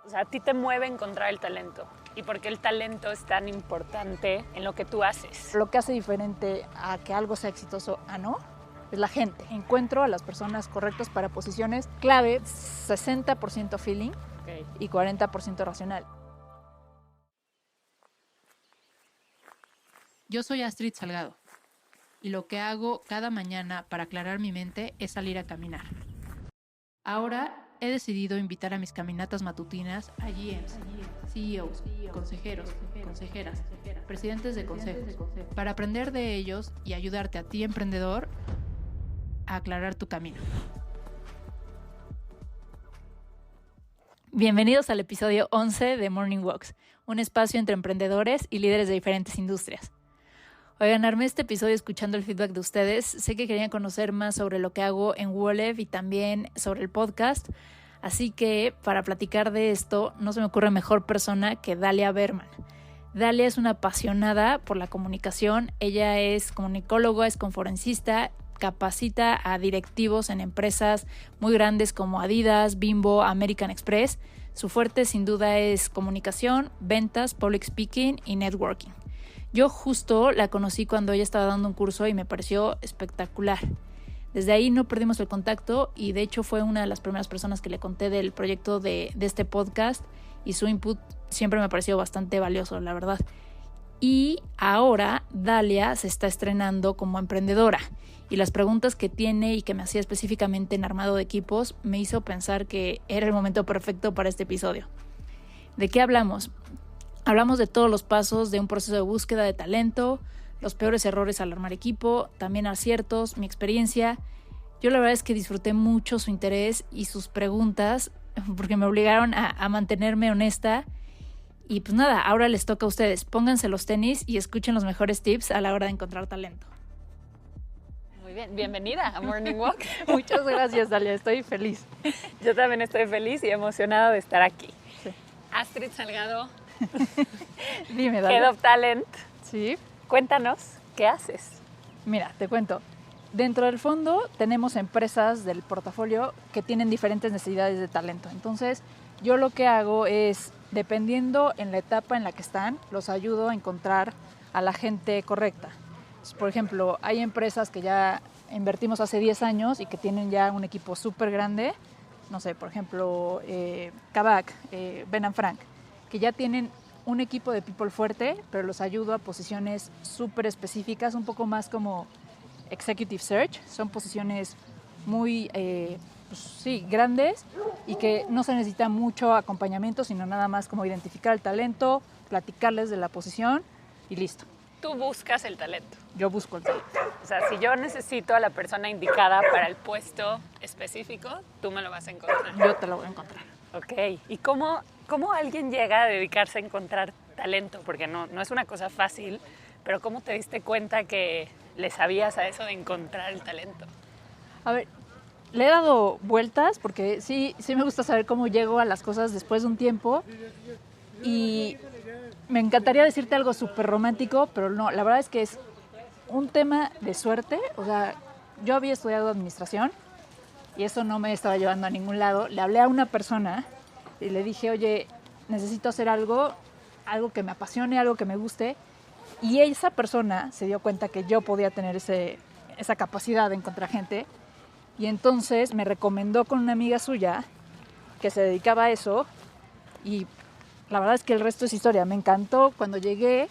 O sea, a ti te mueve encontrar el talento. ¿Y por qué el talento es tan importante en lo que tú haces? Lo que hace diferente a que algo sea exitoso a no es la gente. Encuentro a las personas correctas para posiciones clave, 60% feeling y 40% racional. Yo soy Astrid Salgado y lo que hago cada mañana para aclarar mi mente es salir a caminar. Ahora he decidido invitar a mis caminatas matutinas a GMs, CEOs, consejeros, consejeras, presidentes de consejos, para aprender de ellos y ayudarte a ti, emprendedor, a aclarar tu camino. Bienvenidos al episodio 11 de Morning Walks, un espacio entre emprendedores y líderes de diferentes industrias. Oigan, armé este episodio escuchando el feedback de ustedes. Sé que querían conocer más sobre lo que hago en Wolev y también sobre el podcast. Así que para platicar de esto, no se me ocurre mejor persona que Dalia Berman. Dalia es una apasionada por la comunicación. Ella es comunicóloga, es conferencista, capacita a directivos en empresas muy grandes como Adidas, Bimbo, American Express. Su fuerte sin duda es comunicación, ventas, public speaking y networking. Yo justo la conocí cuando ella estaba dando un curso y me pareció espectacular. Desde ahí no perdimos el contacto y de hecho fue una de las primeras personas que le conté del proyecto de este podcast y su input siempre me pareció bastante valioso, la verdad. Y ahora Dalia se está estrenando como emprendedora y las preguntas que tiene y que me hacía específicamente en armado de equipos me hizo pensar que era el momento perfecto para este episodio. ¿De qué hablamos? Hablamos de todos los pasos de un proceso de búsqueda de talento, los peores errores al armar equipo, también aciertos, mi experiencia. Yo la verdad es que disfruté mucho su interés y sus preguntas porque me obligaron a mantenerme honesta. Y pues nada, ahora les toca a ustedes. Pónganse los tenis y escuchen los mejores tips a la hora de encontrar talento. Muy bien, bienvenida a Morning Walk. Muchas gracias, Dalia, estoy feliz. Yo también estoy feliz y emocionada de estar aquí. Sí. Astrid Salgado, Dime, Dalia. Head of Talent. Sí. Cuéntanos, ¿qué haces? Mira, te cuento. Dentro del fondo tenemos empresas del portafolio que tienen diferentes necesidades de talento. Entonces, yo lo que hago es, dependiendo en la etapa en la que están, los ayudo a encontrar a la gente correcta. Entonces, por ejemplo, hay empresas que ya invertimos hace 10 años y que tienen ya un equipo súper grande. No sé, por ejemplo, Kavak, Ben & Frank, que ya tienen un equipo de people fuerte, pero los ayudo a posiciones súper específicas, un poco más como executive search. Son posiciones muy grandes y que no se necesita mucho acompañamiento, sino nada más como identificar el talento, platicarles de la posición y listo. Tú buscas el talento. Yo busco el talento. O sea, si yo necesito a la persona indicada para el puesto específico, tú me lo vas a encontrar. Yo te lo voy a encontrar. Ok. ¿Y cómo alguien llega a dedicarse a encontrar talento? Porque no es una cosa fácil, pero ¿cómo te diste cuenta que le sabías a eso de encontrar el talento? A ver, le he dado vueltas porque sí me gusta saber cómo llego a las cosas después de un tiempo y me encantaría decirte algo súper romántico, pero no, la verdad es que es un tema de suerte. O sea, yo había estudiado administración y eso no me estaba llevando a ningún lado. Le hablé a una persona y le dije, oye, necesito hacer algo que me apasione, algo que me guste. Y esa persona se dio cuenta que yo podía tener esa capacidad de encontrar gente. Y entonces me recomendó con una amiga suya que se dedicaba a eso. Y la verdad es que el resto es historia. Me encantó cuando llegué.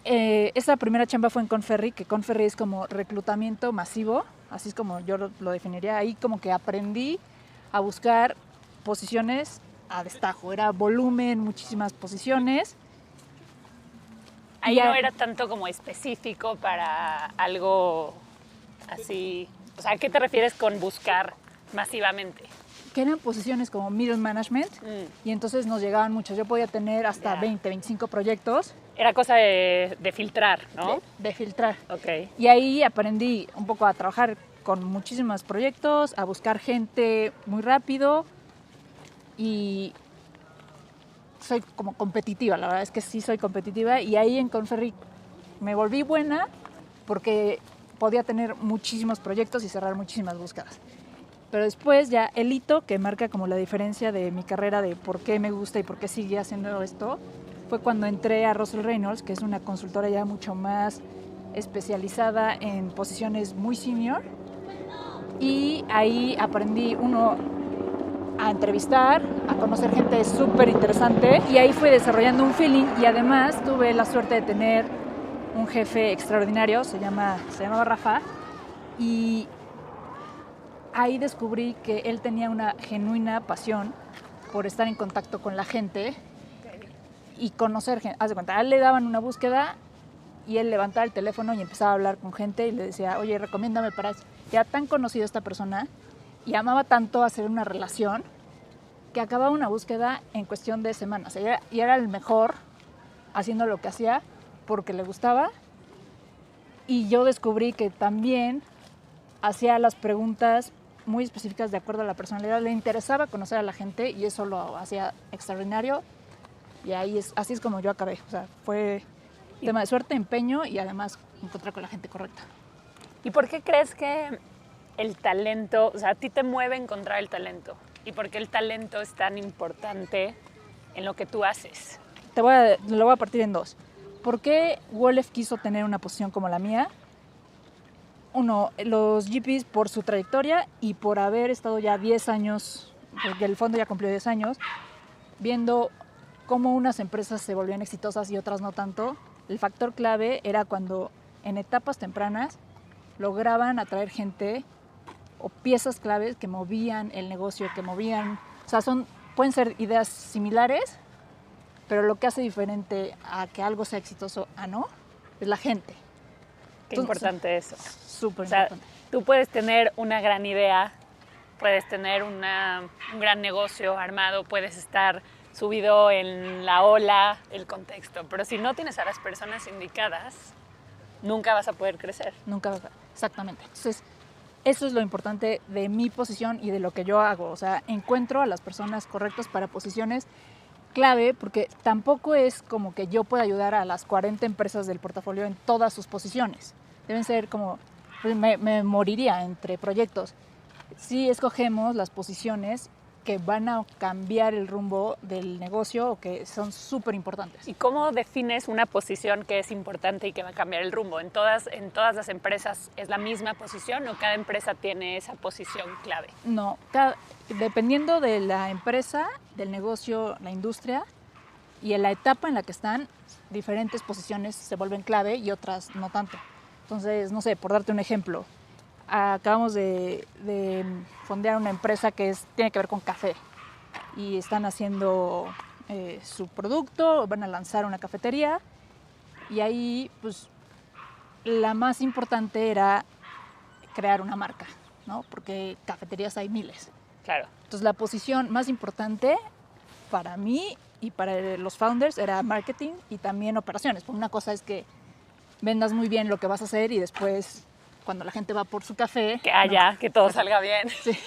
Esa primera chamba fue en Conferry, que Conferry es como reclutamiento masivo. Así es como yo lo definiría. Ahí como que aprendí a buscar posiciones a destajo. Era volumen, muchísimas posiciones. Ahí no era tanto como específico para algo así. O sea, ¿a qué te refieres con buscar masivamente? Que eran posiciones como middle management y entonces nos llegaban muchos. Yo podía tener hasta 20, 25 proyectos. Era cosa de filtrar, ¿no? De filtrar. Ok. Y ahí aprendí un poco a trabajar con muchísimos proyectos, a buscar gente muy rápido y soy como competitiva, la verdad es que sí soy competitiva y ahí en Conferry me volví buena porque podía tener muchísimos proyectos y cerrar muchísimas búsquedas. Pero después ya el hito que marca como la diferencia de mi carrera, de por qué me gusta y por qué sigue haciendo esto, fue cuando entré a Russell Reynolds, que es una consultora ya mucho más especializada en posiciones muy senior. Y ahí aprendí, a entrevistar, a conocer gente súper interesante, y ahí fui desarrollando un feeling, y además tuve la suerte de tener un jefe extraordinario, se llamaba Rafa, y ahí descubrí que él tenía una genuina pasión por estar en contacto con la gente y conocer gente. Haz de cuenta, a él le daban una búsqueda y él levantaba el teléfono y empezaba a hablar con gente y le decía, oye, recomiéndame para eso. Ya tan conocido esta persona y amaba tanto hacer una relación que acababa una búsqueda en cuestión de semanas. Y era el mejor haciendo lo que hacía porque le gustaba. Y yo descubrí que también hacía las preguntas muy específicas de acuerdo a la personalidad. Le interesaba conocer a la gente y eso lo hacía extraordinario. Y así es como yo acabé. O sea, fue tema de suerte, empeño y además encontrar con la gente correcta. ¿Y por qué crees que el talento, o sea, a ti te mueve encontrar el talento? ¿Y por qué el talento es tan importante en lo que tú haces? Lo voy a partir en dos. ¿Por qué Wolef quiso tener una posición como la mía? Uno, los GPs por su trayectoria y por haber estado ya 10 años, porque el fondo ya cumplió 10 años, viendo cómo unas empresas se volvían exitosas y otras no tanto. El factor clave era cuando en etapas tempranas lograban atraer gente o piezas claves que movían el negocio, o sea, pueden ser ideas similares, pero lo que hace diferente a que algo sea exitoso a no, es la gente. Qué importante eso. Súper O importante. sea, tú puedes tener una gran idea, puedes tener un gran negocio armado, puedes estar subido en la ola, el contexto, pero si no tienes a las personas indicadas, nunca vas a poder crecer. Exactamente. Entonces, eso es lo importante de mi posición y de lo que yo hago. O sea, encuentro a las personas correctas para posiciones clave, porque tampoco es como que yo pueda ayudar a las 40 empresas del portafolio en todas sus posiciones. Deben ser como, me moriría entre proyectos. Sí escogemos las posiciones que van a cambiar el rumbo del negocio o que son súper importantes. ¿Y cómo defines una posición que es importante y que va a cambiar el rumbo? ¿En todas las empresas es la misma posición o cada empresa tiene esa posición clave? No, dependiendo de la empresa, del negocio, la industria y en la etapa en la que están, diferentes posiciones se vuelven clave y otras no tanto. Entonces, no sé, por darte un ejemplo, acabamos de fondear una empresa que tiene que ver con café y están haciendo su producto, van a lanzar una cafetería y ahí pues la más importante era crear una marca, ¿no? Porque cafeterías hay miles. Claro. Entonces la posición más importante para mí y para los founders era marketing y también operaciones. Porque una cosa es que vendas muy bien lo que vas a hacer y después cuando la gente va por su café... Que todo salga bien. Sí.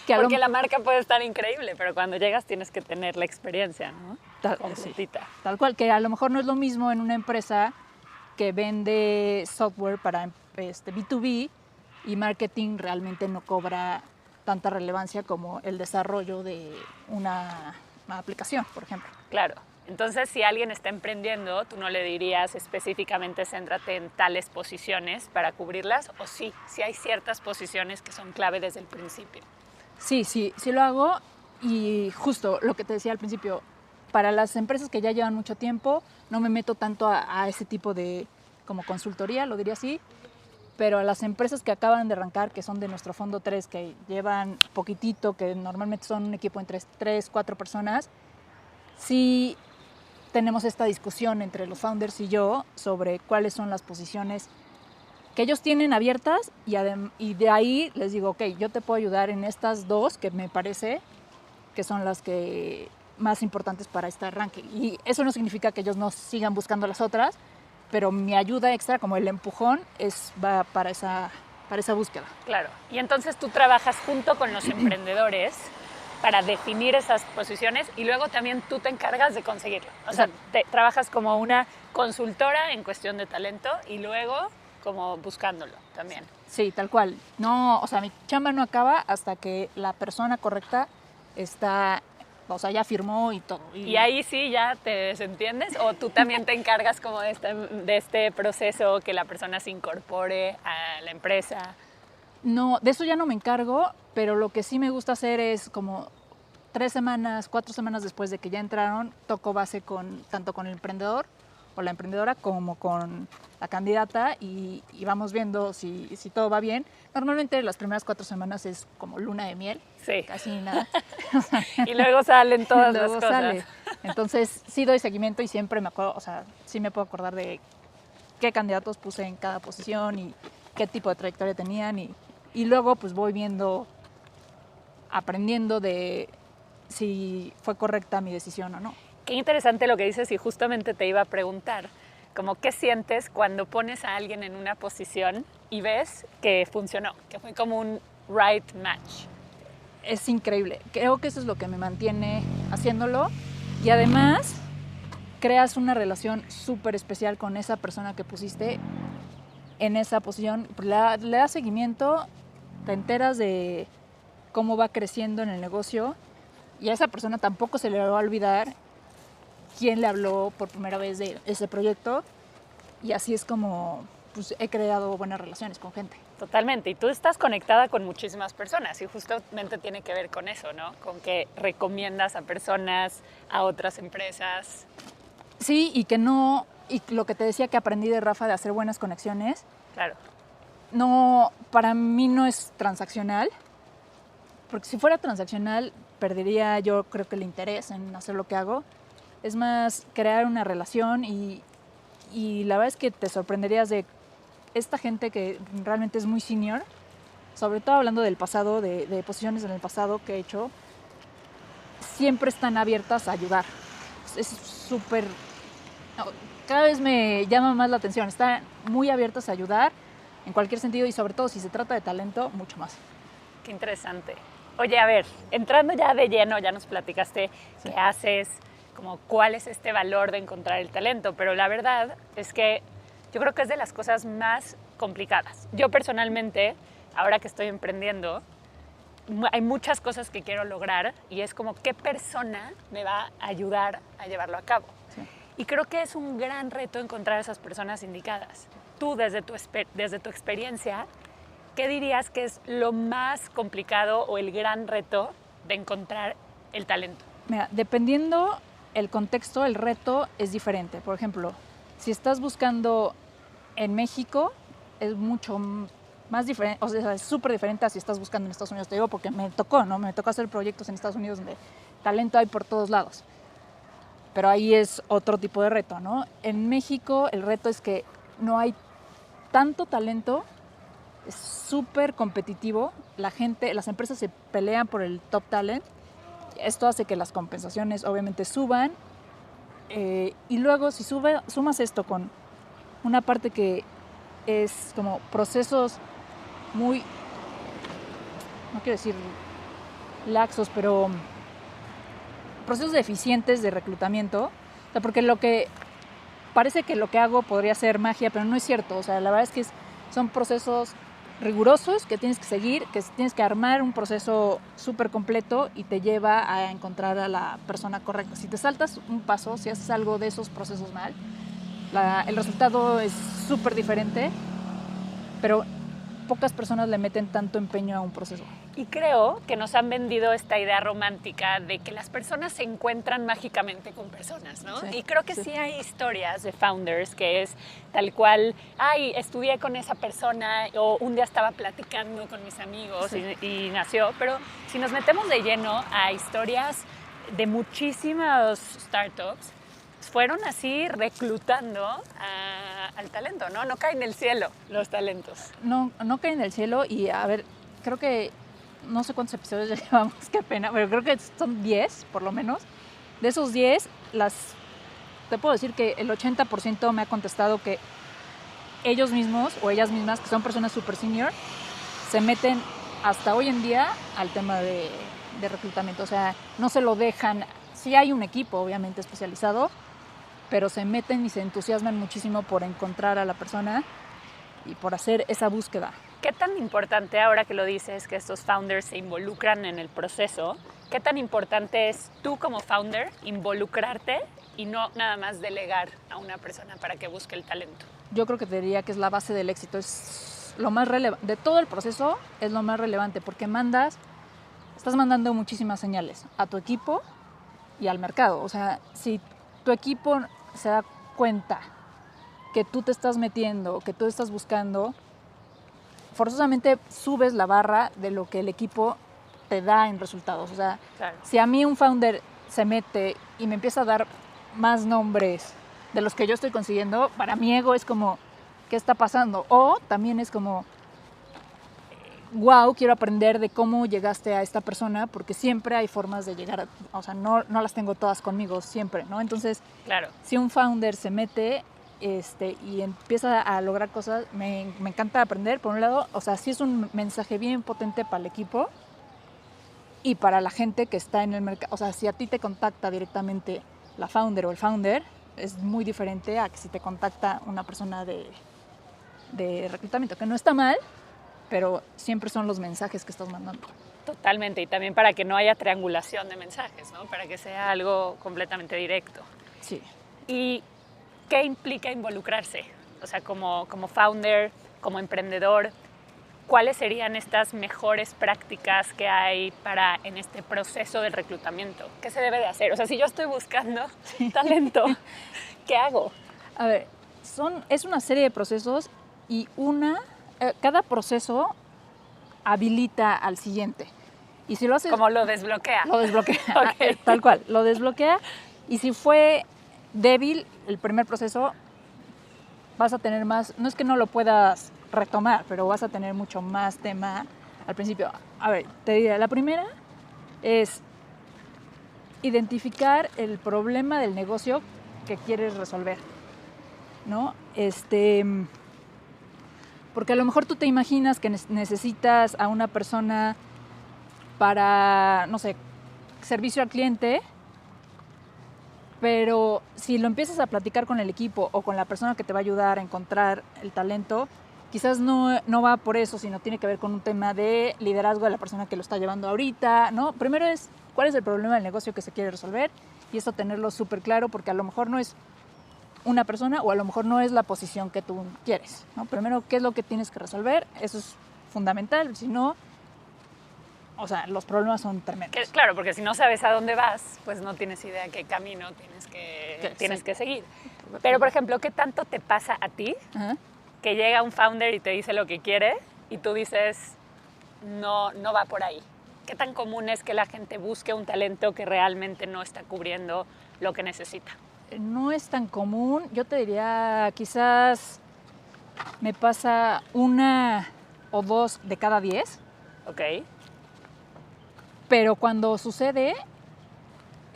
Porque la marca puede estar increíble, pero cuando llegas tienes que tener la experiencia, ¿no? Completita. Sí, tal cual, que a lo mejor no es lo mismo en una empresa que vende software para B2B y marketing realmente no cobra tanta relevancia como el desarrollo de una aplicación, por ejemplo. Claro. Entonces, si alguien está emprendiendo, tú no le dirías específicamente céntrate en tales posiciones para cubrirlas, o sí hay ciertas posiciones que son clave desde el principio. Sí lo hago y justo lo que te decía al principio, para las empresas que ya llevan mucho tiempo, no me meto tanto a ese tipo de como consultoría, lo diría así, pero a las empresas que acaban de arrancar, que son de nuestro fondo 3, que llevan poquitito, que normalmente son un equipo entre 3, 4 personas, sí tenemos esta discusión entre los founders y yo sobre cuáles son las posiciones que ellos tienen abiertas y de ahí les digo, ok, yo te puedo ayudar en estas dos que me parece que son las que más importantes para este arranque. Y eso no significa que ellos no sigan buscando las otras, pero mi ayuda extra, como el empujón, va para esa búsqueda. Claro. Y entonces tú trabajas junto con los emprendedores para definir esas posiciones y luego también tú te encargas de conseguirlo. O sea, trabajas como una consultora en cuestión de talento y luego como buscándolo también. Sí, tal cual. No, o sea, mi chamba no acaba hasta que la persona correcta está, o sea, ya firmó y todo. ¿Y ahí sí ya te desentiendes? ¿O tú también te encargas como de este proceso que la persona se incorpore a la empresa? No, de eso ya no me encargo, pero lo que sí me gusta hacer es como 3 semanas, 4 semanas después de que ya entraron, toco base tanto con el emprendedor o la emprendedora como con la candidata y vamos viendo si todo va bien. Normalmente las primeras 4 semanas es como luna de miel, sí. Casi nada. Y luego salen todas luego las cosas. Sale. Entonces sí doy seguimiento y siempre me acuerdo, o sea, sí me puedo acordar de qué candidatos puse en cada posición y qué tipo de trayectoria tenían y luego pues voy viendo, aprendiendo de si fue correcta mi decisión o no. Qué interesante lo que dices y justamente te iba a preguntar, como qué sientes cuando pones a alguien en una posición y ves que funcionó, que fue como un right match. Es increíble, creo que eso es lo que me mantiene haciéndolo y además creas una relación súper especial con esa persona que pusiste en esa posición, le das seguimiento, te enteras de cómo va creciendo en el negocio y a esa persona tampoco se le va a olvidar quién le habló por primera vez de ese proyecto y así es como pues, he creado buenas relaciones con gente. Totalmente, y tú estás conectada con muchísimas personas y justamente tiene que ver con eso, ¿no? Con que recomiendas a personas, a otras empresas. Sí, y lo que te decía que aprendí de Rafa de hacer buenas conexiones. Claro. No, para mí no es transaccional, porque si fuera transaccional perdería yo creo que el interés en hacer lo que hago. Es más crear una relación y la verdad es que te sorprenderías de esta gente que realmente es muy senior, sobre todo hablando del pasado, de posiciones en el pasado que he hecho, siempre están abiertas a ayudar. Es súper... cada vez me llama más la atención, están muy abiertas a ayudar en cualquier sentido y sobre todo si se trata de talento, mucho más. Qué interesante. Oye, a ver, entrando ya de lleno, ya nos platicaste qué haces, como cuál es este valor de encontrar el talento, pero la verdad es que yo creo que es de las cosas más complicadas. Yo personalmente, ahora que estoy emprendiendo, hay muchas cosas que quiero lograr y es como qué persona me va a ayudar a llevarlo a cabo. Sí. Y creo que es un gran reto encontrar esas personas indicadas. Tú, desde tu experiencia, ¿qué dirías que es lo más complicado o el gran reto de encontrar el talento? Mira, dependiendo el contexto, el reto es diferente. Por ejemplo, si estás buscando en México, es mucho más diferente, o sea, es súper diferente a si estás buscando en Estados Unidos. Te digo porque me tocó, ¿no? Me tocó hacer proyectos en Estados Unidos donde talento hay por todos lados. Pero ahí es otro tipo de reto, ¿no? En México el reto es que no hay tanto talento, es súper competitivo, las empresas se pelean por el top talent, esto hace que las compensaciones obviamente suban y luego si sumas esto con una parte que es como procesos muy, no quiero decir laxos, pero procesos eficientes de reclutamiento, o sea, porque parece que lo que hago podría ser magia, pero no es cierto, o sea, la verdad es que son procesos rigurosos que tienes que seguir, que tienes que armar un proceso súper completo y te lleva a encontrar a la persona correcta. Si te saltas un paso, si haces algo de esos procesos mal, el resultado es súper diferente, pero pocas personas le meten tanto empeño a un proceso. Y creo que nos han vendido esta idea romántica de que las personas se encuentran mágicamente con personas, ¿no? Sí, y creo que sí hay historias de founders que es tal cual, ay, estudié con esa persona o un día estaba platicando con mis amigos y nació. Pero si nos metemos de lleno a historias de muchísimos startups, fueron así reclutando al talento, ¿no? No caen del cielo los talentos. No caen del cielo y a ver, creo que no sé cuántos episodios ya llevamos, qué pena, pero creo que son 10 por lo menos. De esos 10, te puedo decir que el 80% me ha contestado que ellos mismos o ellas mismas, que son personas super senior, se meten hasta hoy en día al tema de reclutamiento. O sea, no se lo dejan. Sí hay un equipo obviamente especializado, pero se meten y se entusiasman muchísimo por encontrar a la persona y por hacer esa búsqueda. ¿Qué tan importante, ahora que lo dices, que estos founders se involucran en el proceso, qué tan importante es tú como founder involucrarte y no nada más delegar a una persona para que busque el talento? Yo creo que te diría que es la base del éxito, es lo más relevante, de todo el proceso es lo más relevante, porque estás mandando muchísimas señales a tu equipo y al mercado. O sea, si tu equipo se da cuenta que tú te estás metiendo, que tú estás buscando, forzosamente subes la barra de lo que el equipo te da en resultados. O sea, Claro. si a mí un founder se mete y me empieza a dar más nombres de los que yo estoy consiguiendo, para mi ego es como, ¿qué está pasando? O también es como, wow, quiero aprender de cómo llegaste a esta persona, porque siempre hay formas de llegar, o sea, no las tengo todas conmigo siempre, ¿no? Entonces, Claro. si un founder se mete y empieza a lograr cosas, me encanta aprender, por un lado. O sea, sí es un mensaje bien potente para el equipo y para la gente que está en el mercado. O sea, si a ti te contacta directamente la founder o el founder, es muy diferente a que si te contacta una persona de reclutamiento, que no está mal, pero siempre son los mensajes que estás mandando. Totalmente, y también para que no haya triangulación de mensajes, ¿no? Para que sea algo completamente directo. Sí. ¿Y qué implica involucrarse? O sea, como founder, como emprendedor, ¿cuáles serían estas mejores prácticas que hay en este proceso del reclutamiento? ¿Qué se debe de hacer? O sea, si yo estoy buscando talento, ¿qué hago? A ver, es una serie de procesos y cada proceso habilita al siguiente. Y si lo haces... Como lo desbloquea. Lo desbloquea, Okay. Tal cual, lo desbloquea. Y si fue débil el primer proceso, vas a tener más, no es que no lo puedas retomar, pero vas a tener mucho más tema al principio. A ver, te diré, la primera es identificar el problema del negocio que quieres resolver, ¿no? Porque a lo mejor tú te imaginas que necesitas a una persona para, no sé, servicio al cliente, pero si lo empiezas a platicar con el equipo o con la persona que te va a ayudar a encontrar el talento, quizás no va por eso, sino tiene que ver con un tema de liderazgo de la persona que lo está llevando ahorita, ¿no? Primero es, ¿cuál es el problema del negocio que se quiere resolver? Y esto tenerlo súper claro, porque a lo mejor no es una persona o a lo mejor no es la posición que tú quieres, ¿no? Primero, ¿qué es lo que tienes que resolver? Eso es fundamental, si no, o sea, los problemas son tremendos. Claro, porque si no sabes a dónde vas, pues no tienes idea qué camino tienes que seguir. Pero, por ejemplo, ¿qué tanto te pasa a ti Ajá. que llega un founder y te dice lo que quiere y tú dices, no va por ahí? ¿Qué tan común es que la gente busque un talento que realmente no está cubriendo lo que necesita? No es tan común, yo te diría, quizás me pasa 1 o 2 de cada 10. Ok. Pero cuando sucede,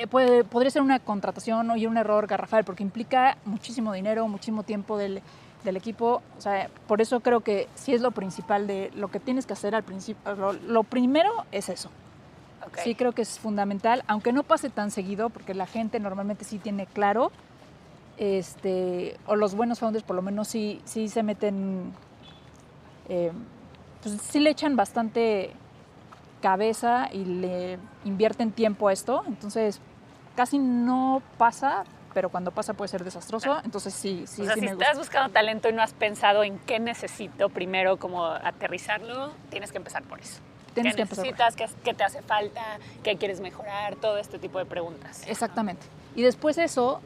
podría ser una contratación o un error garrafal, porque implica muchísimo dinero, muchísimo tiempo del equipo. O sea, por eso creo que sí es lo principal de lo que tienes que hacer al principio. Lo primero es eso. Okay. Sí creo que es fundamental, aunque no pase tan seguido, porque la gente normalmente sí tiene claro, o los buenos founders por lo menos sí se meten, pues sí le echan bastante cabeza y le invierten tiempo a esto. Entonces casi no pasa, pero cuando pasa puede ser desastroso. Entonces sí o sea, si me gusta. estás buscando talento y no has pensado en qué necesito primero, como aterrizarlo, tienes que empezar por eso. Tienes que ¿Qué empezar necesitas? ¿Qué te hace falta? ¿Qué quieres mejorar? Todo este tipo de preguntas. Exactamente. Y después eso,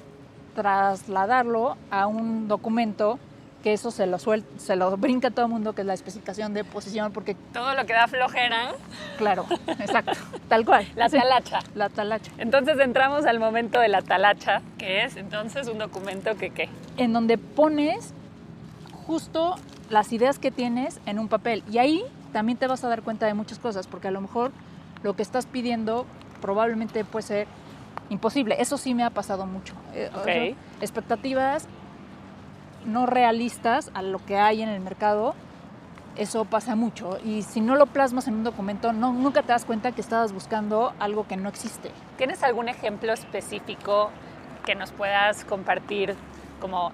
trasladarlo a un documento, que eso se lo brinca a todo el mundo, que es la especificación de posición, porque, Todo lo que da flojera, claro, exacto, tal cual. la Sí, talacha. la talacha. Entonces entramos al momento de la talacha, que es entonces un documento que ¿qué? En donde pones justo las ideas que tienes en un papel. Y ahí también te vas a dar cuenta de muchas cosas, porque a lo mejor lo que estás pidiendo probablemente puede ser imposible. Eso sí me ha pasado mucho. Ok. Expectativas no realistas a lo que hay en el mercado, eso pasa mucho. Y si no lo plasmas en un documento, nunca te das cuenta que estabas buscando algo que no existe. ¿Tienes algún ejemplo específico que nos puedas compartir como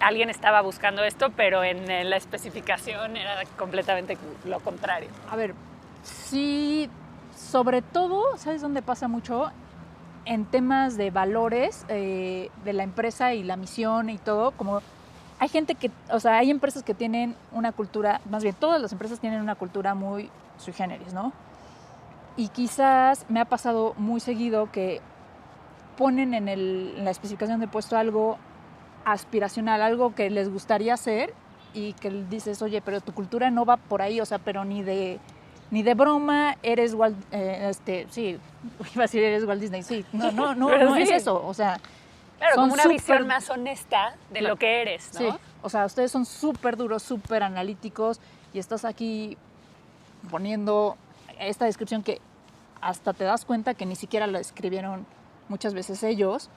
alguien estaba buscando esto, pero en la especificación era completamente lo contrario. A ver, sí, sobre todo, ¿sabes dónde pasa mucho? En temas de valores de la empresa y la misión y todo, como hay gente que, o sea, hay empresas que tienen una cultura, más bien todas las empresas tienen una cultura muy sui generis, ¿no? Y quizás me ha pasado muy seguido que ponen en la especificación de puesto algo aspiracional, algo que les gustaría hacer y que dices, oye, pero tu cultura no va por ahí, o sea, pero ni de broma eres Walt, sí, iba a decir eres Walt Disney, sí, no sí. es eso, o sea, Claro, son como una súper- visión más honesta de lo que eres, ¿no? Sí, o sea, ustedes son súper duros, súper analíticos y estás aquí poniendo esta descripción que hasta te das cuenta que ni siquiera la escribieron muchas veces ellos,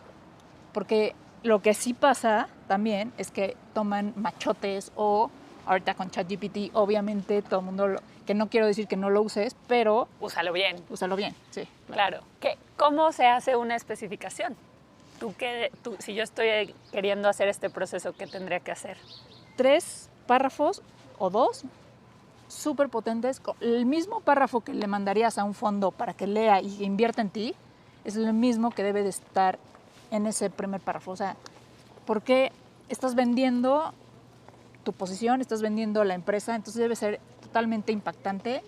porque lo que sí pasa también es que toman machotes o ahorita con ChatGPT, obviamente todo el mundo, que no quiero decir que no lo uses, pero Úsalo bien. úsalo bien, sí. Claro. ¿Cómo se hace una especificación? Si yo estoy queriendo hacer este proceso, ¿qué tendría que hacer? 3 párrafos o 2 súper potentes. El mismo párrafo que le mandarías a un fondo para que lea y invierta en ti es el mismo que debe de estar en ese primer párrafo. O sea, porque estás vendiendo tu posición, estás vendiendo la empresa, entonces debe ser totalmente impactante.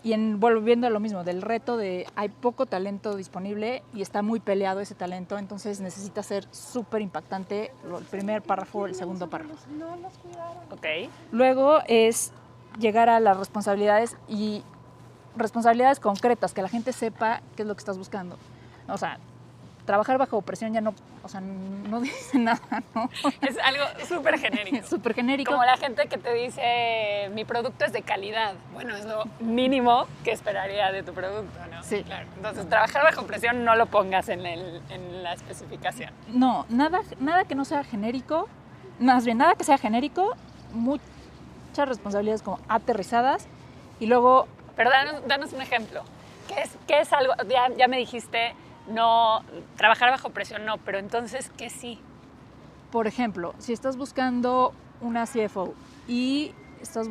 Y volviendo a lo mismo, del reto de hay poco talento disponible y está muy peleado ese talento, entonces necesita ser súper impactante el primer párrafo, el segundo párrafo. Ok. Luego es llegar a las responsabilidades y responsabilidades concretas, que la gente sepa qué es lo que estás buscando. O sea, trabajar bajo presión ya no, o sea, no dice nada, ¿no? Es algo súper genérico. Súper genérico. Como la gente que te dice, mi producto es de calidad. Bueno, es lo mínimo que esperaría de tu producto, ¿no? Sí. Claro. Entonces, trabajar bajo presión no lo pongas en la especificación. No, nada que no sea genérico, más bien nada que sea genérico, muchas responsabilidades como aterrizadas y luego... Pero danos un ejemplo. ¿Qué es algo? Ya me dijiste, no, trabajar bajo presión no, pero entonces, ¿qué sí? Por ejemplo, si estás buscando una CFO y lo estás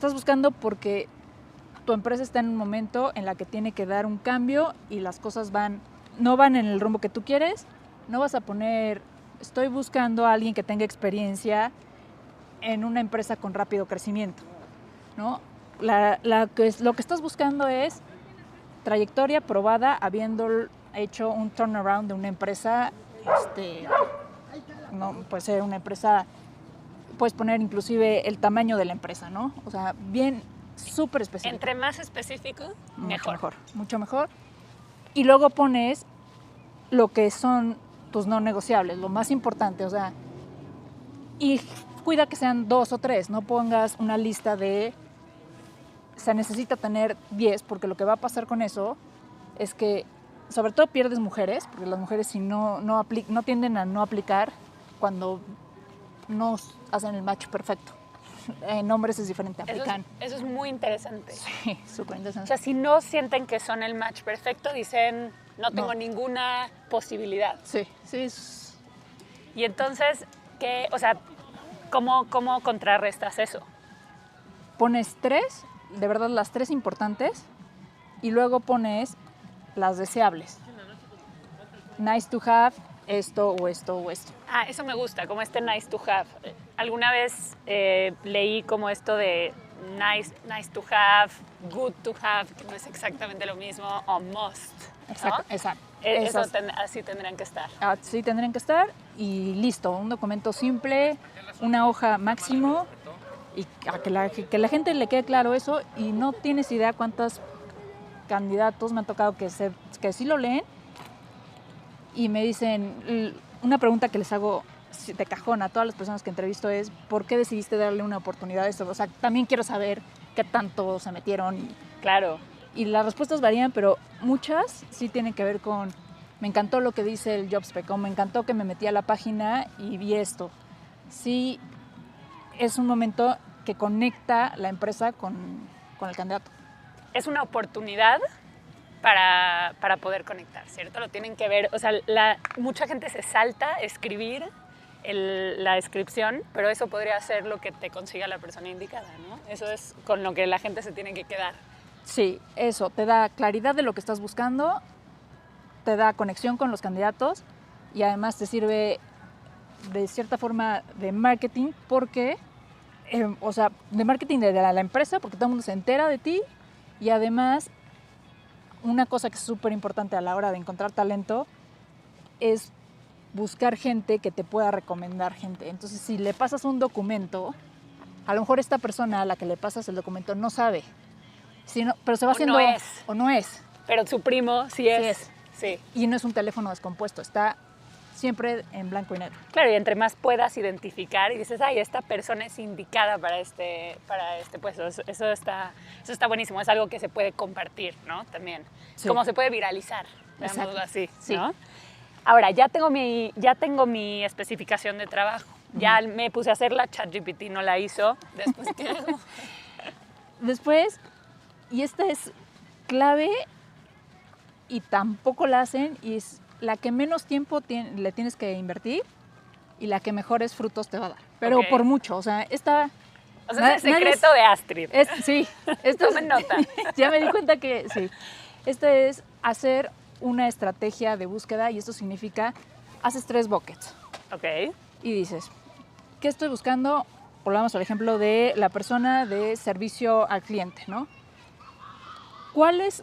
buscando porque tu empresa está en un momento en la que tiene que dar un cambio y las cosas no van en el rumbo que tú quieres, no vas a poner, estoy buscando a alguien que tenga experiencia en una empresa con rápido crecimiento, ¿no? Lo que estás buscando es trayectoria probada habiendo hecho un turnaround de una empresa, no puede ser una empresa, puedes poner inclusive el tamaño de la empresa, ¿no? O sea, bien, súper específico. Entre más específico, mejor. Mucho mejor. Y luego pones lo que son tus no negociables, lo más importante, o sea, y cuida que sean 2 o 3, no pongas una lista de, se necesita tener 10, porque lo que va a pasar con eso es que, sobre todo pierdes mujeres, porque las mujeres si no tienden a no aplicar cuando no hacen el match perfecto. En hombres es diferente, aplican. Eso es muy interesante. Sí, súper O interesante. sea, si no sienten que son el match perfecto, dicen, no tengo No. ninguna posibilidad. Sí. Y entonces, o sea, ¿cómo contrarrestas eso? Pones 3, de verdad las 3 importantes, y luego pones las deseables. Nice to have, esto o esto o esto. Ah, eso me gusta, como nice to have. Alguna vez leí como esto de nice to have, good to have, que no es exactamente lo mismo, o must, ¿no? Exacto. Así tendrían que estar. Así tendrían que estar y listo, un documento simple, una hoja máximo y que la gente le quede claro eso y no tienes idea cuántos candidatos me ha tocado que sí lo leen y me dicen, una pregunta que les hago de cajón a todas las personas que entrevisto es ¿por qué decidiste darle una oportunidad a esto? O sea, también quiero saber qué tanto se metieron. Claro. Y las respuestas varían, pero muchas sí tienen que ver con me encantó lo que dice el job spec, o me encantó que me metí a la página y vi esto. Sí, es un momento que conecta la empresa con el candidato. Es una oportunidad para poder conectar, ¿cierto? Lo tienen que ver, o sea, mucha gente se salta a escribir la descripción, pero eso podría ser lo que te consiga la persona indicada, ¿no? Eso es con lo que la gente se tiene que quedar. Sí, eso, te da claridad de lo que estás buscando, te da conexión con los candidatos y además te sirve de cierta forma de marketing porque, o sea, de marketing de la empresa porque todo el mundo se entera de ti y además una cosa que es súper importante a la hora de encontrar talento es buscar gente que te pueda recomendar gente. Entonces, si le pasas un documento, a lo mejor esta persona a la que le pasas el documento no sabe, pero se va haciendo... no es. O no es. Pero su primo sí es. Sí. Y no es un teléfono descompuesto, está siempre en blanco y negro. Claro, y entre más puedas identificar y dices, ay, esta persona es indicada para este puesto. Eso está buenísimo, es algo que se puede compartir, ¿no? También. Sí. Como se puede viralizar, Exacto. así, Sí. ¿no? Ahora, ya tengo mi especificación de trabajo. Ya me puse a hacerla, ChatGPT no la hizo. Después, ¿qué hago? Después, y esta es clave y tampoco la hacen, y es la que menos tiempo le tienes que invertir y la que mejores frutos te va a dar. Pero Ok. por mucho, o sea, esta... O sea, es el secreto de Astrid. Sí, esto Tomen nota. Ya me di cuenta que sí. Esto es hacer una estrategia de búsqueda y esto significa, haces 3 buckets Ok. y dices, ¿qué estoy buscando? Volvamos al ejemplo de la persona de servicio al cliente, ¿no? ¿Cuáles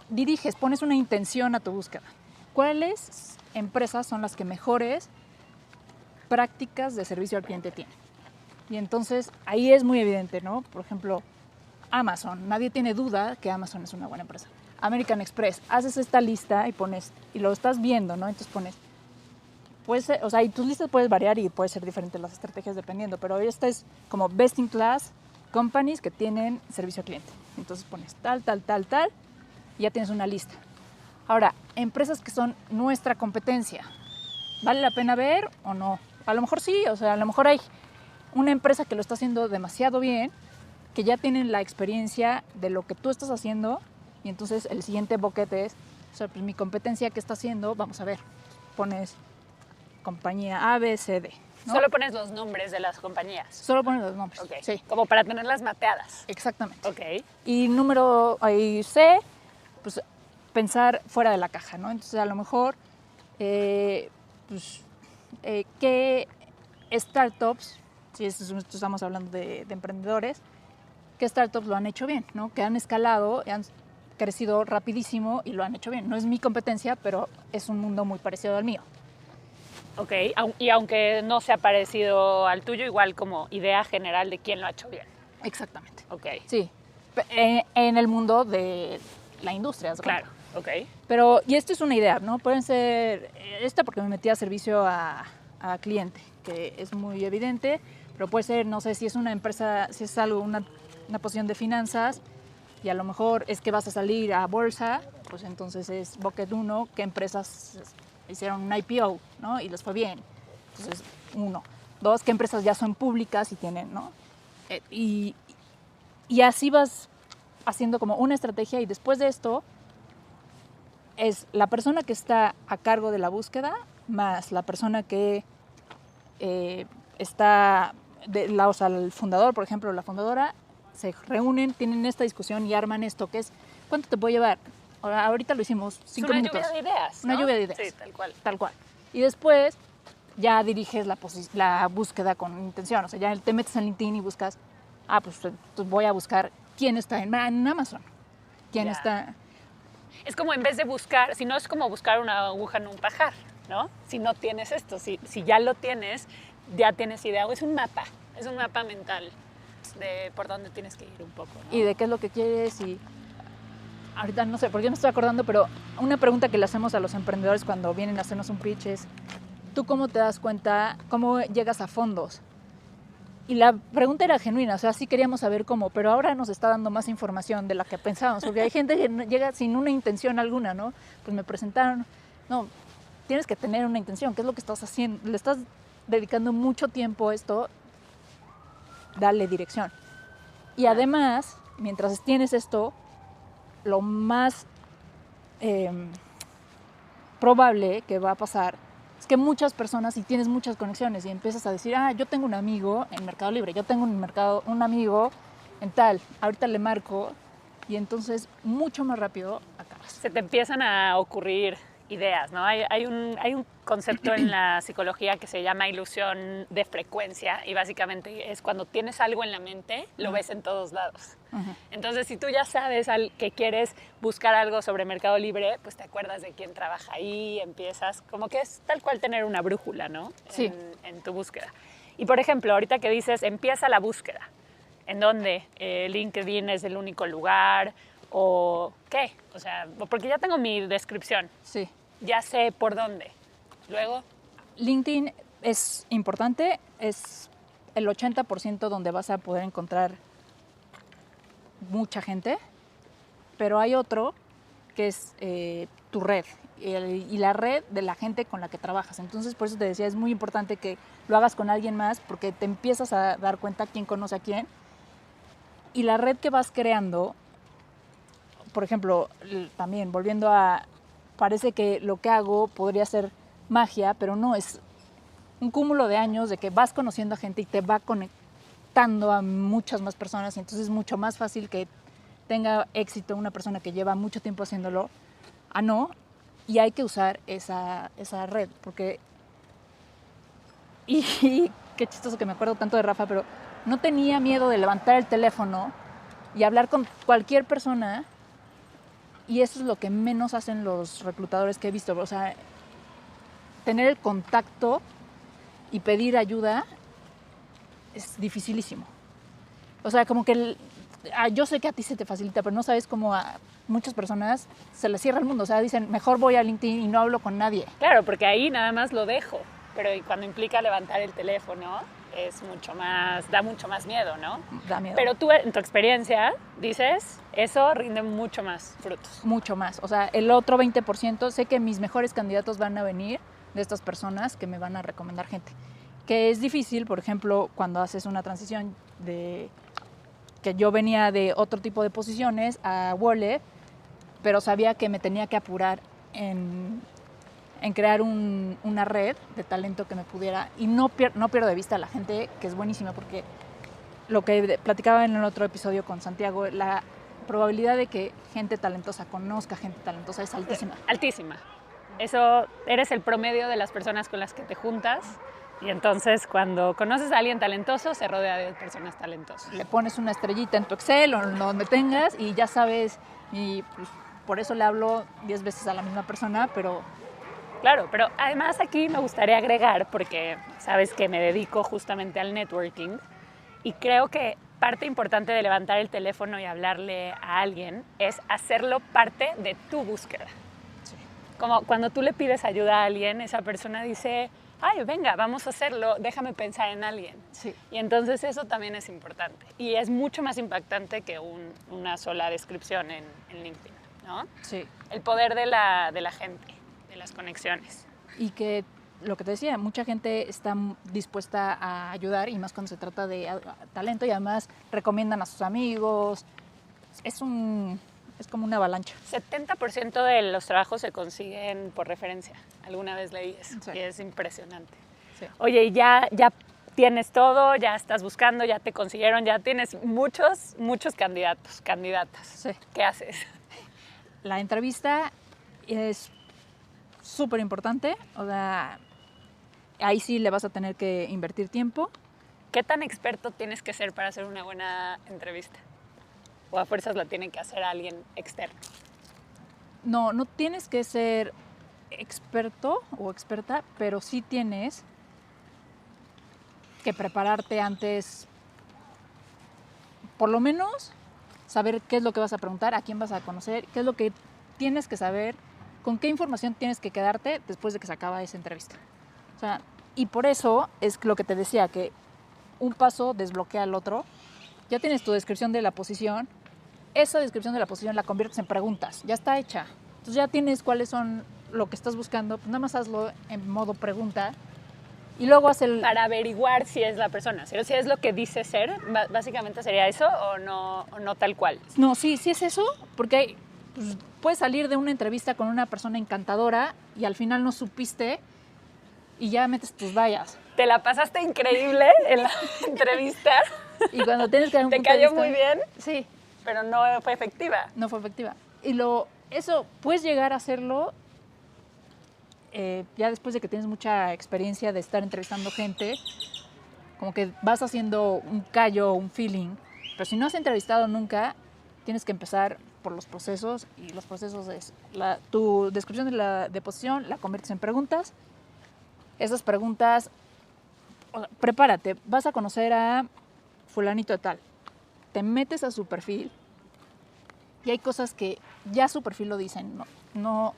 diriges, pones una intención a tu búsqueda? ¿Cuáles empresas son las que mejores prácticas de servicio al cliente tienen? Y entonces ahí es muy evidente, ¿no? Por ejemplo, Amazon. Nadie tiene duda que Amazon es una buena empresa. American Express. Haces esta lista y pones, y lo estás viendo, ¿no? Entonces pones, puede ser, o sea, y tus listas puedes variar y puede ser diferente las estrategias dependiendo, pero esta es como best in class companies que tienen servicio al cliente. Entonces pones tal, y ya tienes una lista. Ahora, empresas que son nuestra competencia, ¿vale la pena ver o no? A lo mejor sí, o sea, a lo mejor hay una empresa que lo está haciendo demasiado bien, que ya tienen la experiencia de lo que tú estás haciendo, y entonces el siguiente bucket es, o sea, pues mi competencia, ¿qué está haciendo? Vamos a ver, pones compañía A, B, C, D, ¿no? Solo pones los nombres de las compañías. Solo pones los nombres. Ok. Sí, Como para tenerlas mapeadas. exactamente. Ok. Y número ahí C, pues pensar fuera de la caja, ¿no? Entonces a lo mejor, ¿qué startups, si estamos hablando de emprendedores, qué startups lo han hecho bien, ¿no? Que han escalado, han crecido rapidísimo y lo han hecho bien. No es mi competencia, pero es un mundo muy parecido al mío. Ok, y aunque no sea parecido al tuyo, igual como idea general de quién lo ha hecho bien. Exactamente. Ok, Sí, en el mundo de la industria. ¿no? claro, ok. Pero, y esto es una idea, ¿no? Pueden ser, esta porque me metí a servicio a cliente, que es muy evidente, pero puede ser, no sé, si es una empresa, si es algo, una posición de finanzas, y a lo mejor es que vas a salir a bolsa, pues entonces es bucket 1, qué empresas hicieron un IPO, ¿no? Y les fue bien. Entonces, 1. 2, qué empresas ya son públicas y tienen, ¿no? Y así vas haciendo como una estrategia y después de esto es la persona que está a cargo de la búsqueda más la persona que está, o sea, el fundador, por ejemplo, la fundadora, se reúnen, tienen esta discusión y arman esto, que es, ¿cuánto te puede llevar? Ahorita lo hicimos 5 minutos. Es una lluvia de ideas, Una ¿no? lluvia de ideas. Sí, tal cual. Tal cual. Y después ya diriges la búsqueda con intención. O sea, ya te metes en LinkedIn y buscas, pues voy a buscar quién está en Amazon. Quién Ya. está... Es como en vez de buscar, si no es como buscar una aguja en un pajar, ¿no? Si no tienes esto, si ya lo tienes, ya tienes idea. Es un mapa mental de por dónde tienes que ir un poco, ¿no? Y de qué es lo que quieres y... Ahorita no sé por qué me estoy acordando, pero una pregunta que le hacemos a los emprendedores cuando vienen a hacernos un pitch es, ¿tú cómo te das cuenta, cómo llegas a fondos? Y la pregunta era genuina, o sea, sí queríamos saber cómo, pero ahora nos está dando más información de la que pensábamos, porque hay gente que llega sin una intención alguna, ¿no? Pues me presentaron, no, tienes que tener una intención, ¿qué es lo que estás haciendo? Le estás dedicando mucho tiempo a esto, dale dirección. Y además, mientras tienes esto, lo más probable que va a pasar es que muchas personas, y tienes muchas conexiones, y empiezas a decir, yo tengo un amigo en Mercado Libre, yo tengo un amigo en tal, ahorita le marco, y entonces mucho más rápido acabas. Se te empiezan a ocurrir ideas, ¿no? Hay un concepto en la psicología que se llama ilusión de frecuencia, y básicamente es cuando tienes algo en la mente, lo ves en todos lados. Entonces, si tú ya sabes que quieres buscar algo sobre Mercado Libre, pues te acuerdas de quién trabaja ahí, empiezas, como que es tal cual tener una brújula, ¿no? Sí. En tu búsqueda. Y, por ejemplo, ahorita que dices, empieza la búsqueda, ¿en dónde? LinkedIn es el único lugar, o ¿qué? O sea, porque ya tengo mi descripción. Sí. Ya sé por dónde. Luego, LinkedIn es importante, es el 80% donde vas a poder encontrar mucha gente, pero hay otro que es tu red y la red de la gente con la que trabajas. Entonces, por eso te decía, es muy importante que lo hagas con alguien más porque te empiezas a dar cuenta quién conoce a quién. Y la red que vas creando, por ejemplo, también volviendo a... Parece que lo que hago podría ser magia, pero no, es un cúmulo de años de que vas conociendo a gente y te va conectando a muchas más personas, y entonces es mucho más fácil que tenga éxito una persona que lleva mucho tiempo haciéndolo a no, y hay que usar esa red, porque... Y qué chistoso que me acuerdo tanto de Rafa, pero no tenía miedo de levantar el teléfono y hablar con cualquier persona. Y eso es lo que menos hacen los reclutadores que he visto. O sea, tener el contacto y pedir ayuda es dificilísimo. O sea, como que yo sé que a ti se te facilita, pero no sabes cómo a muchas personas se les cierra el mundo. O sea, dicen, mejor voy a LinkedIn y no hablo con nadie. claro, porque ahí nada más lo dejo. Pero cuando implica levantar el teléfono, es mucho más, da mucho más miedo, ¿no? Da miedo. Pero tú, en tu experiencia, dices, eso rinde mucho más frutos. Mucho más. O sea, el otro 20%, sé que mis mejores candidatos van a venir de estas personas que me van a recomendar gente. Que es difícil, por ejemplo, cuando haces una transición de que yo venía de otro tipo de posiciones a Wole, pero sabía que me tenía que apurar en crear una red de talento que me pudiera, y no pierdo de vista a la gente que es buenísima, porque lo que platicaba en el otro episodio con Santiago, la probabilidad de que gente talentosa conozca gente talentosa es altísima. Altísima. Eso, eres el promedio de las personas con las que te juntas, y entonces cuando conoces a alguien talentoso, se rodea de personas talentosas. Le pones una estrellita en tu Excel o donde tengas y ya sabes, y pues, por eso le hablo 10 veces a la misma persona, pero... Claro, pero además aquí me gustaría agregar, porque sabes que me dedico justamente al networking, y creo que parte importante de levantar el teléfono y hablarle a alguien es hacerlo parte de tu búsqueda. Sí. Como cuando tú le pides ayuda a alguien, esa persona dice, ay, venga, vamos a hacerlo, déjame pensar en alguien. Sí. Y entonces eso también es importante. Y es mucho más impactante que una sola descripción en LinkedIn, ¿no? Sí. El poder de la gente, de las conexiones. Y que lo que te decía, mucha gente está dispuesta a ayudar, y más cuando se trata de talento, y además recomiendan a sus amigos. Es como una avalancha. 70% de los trabajos se consiguen por referencia. Alguna vez leí eso, Sí. y es impresionante. Sí. Oye, y ya tienes todo, ya estás buscando, ya te consiguieron, ya tienes muchos candidatos, candidatas. Sí. ¿Qué haces? La entrevista es súper importante, o sea, ahí sí le vas a tener que invertir tiempo. ¿Qué tan experto tienes que ser para hacer una buena entrevista? ¿O a fuerzas la tiene que hacer alguien externo? No tienes que ser experto o experta, pero sí tienes que prepararte antes, por lo menos saber qué es lo que vas a preguntar, a quién vas a conocer, qué es lo que tienes que saber, con qué información tienes que quedarte después de que se acaba esa entrevista. O sea, y por eso es lo que te decía, que un paso desbloquea al otro. Ya tienes tu descripción de la posición, esa descripción de la posición la conviertes en preguntas, ya está hecha. Entonces ya tienes cuáles son lo que estás buscando, pues nada más hazlo en modo pregunta y luego haz el... Para averiguar si es la persona, si es lo que dice ser, básicamente sería eso, o no tal cual. No, sí es eso, porque pues, puedes salir de una entrevista con una persona encantadora y al final no supiste y ya metes tus vallas. ¿Te la pasaste increíble en la entrevista? Y cuando tienes que dar un ¿Te punto de cayó vista, muy bien? Sí, Pero no fue efectiva. no fue efectiva. Y eso puedes llegar a hacerlo ya después de que tienes mucha experiencia de estar entrevistando gente, como que vas haciendo un callo, un feeling. Pero si no has entrevistado nunca, tienes que empezar por los procesos, y los procesos es tu descripción de posición la conviertes en preguntas. Esas preguntas, prepárate, vas a conocer a fulanito de tal, te metes a su perfil y hay cosas que ya su perfil lo dicen, no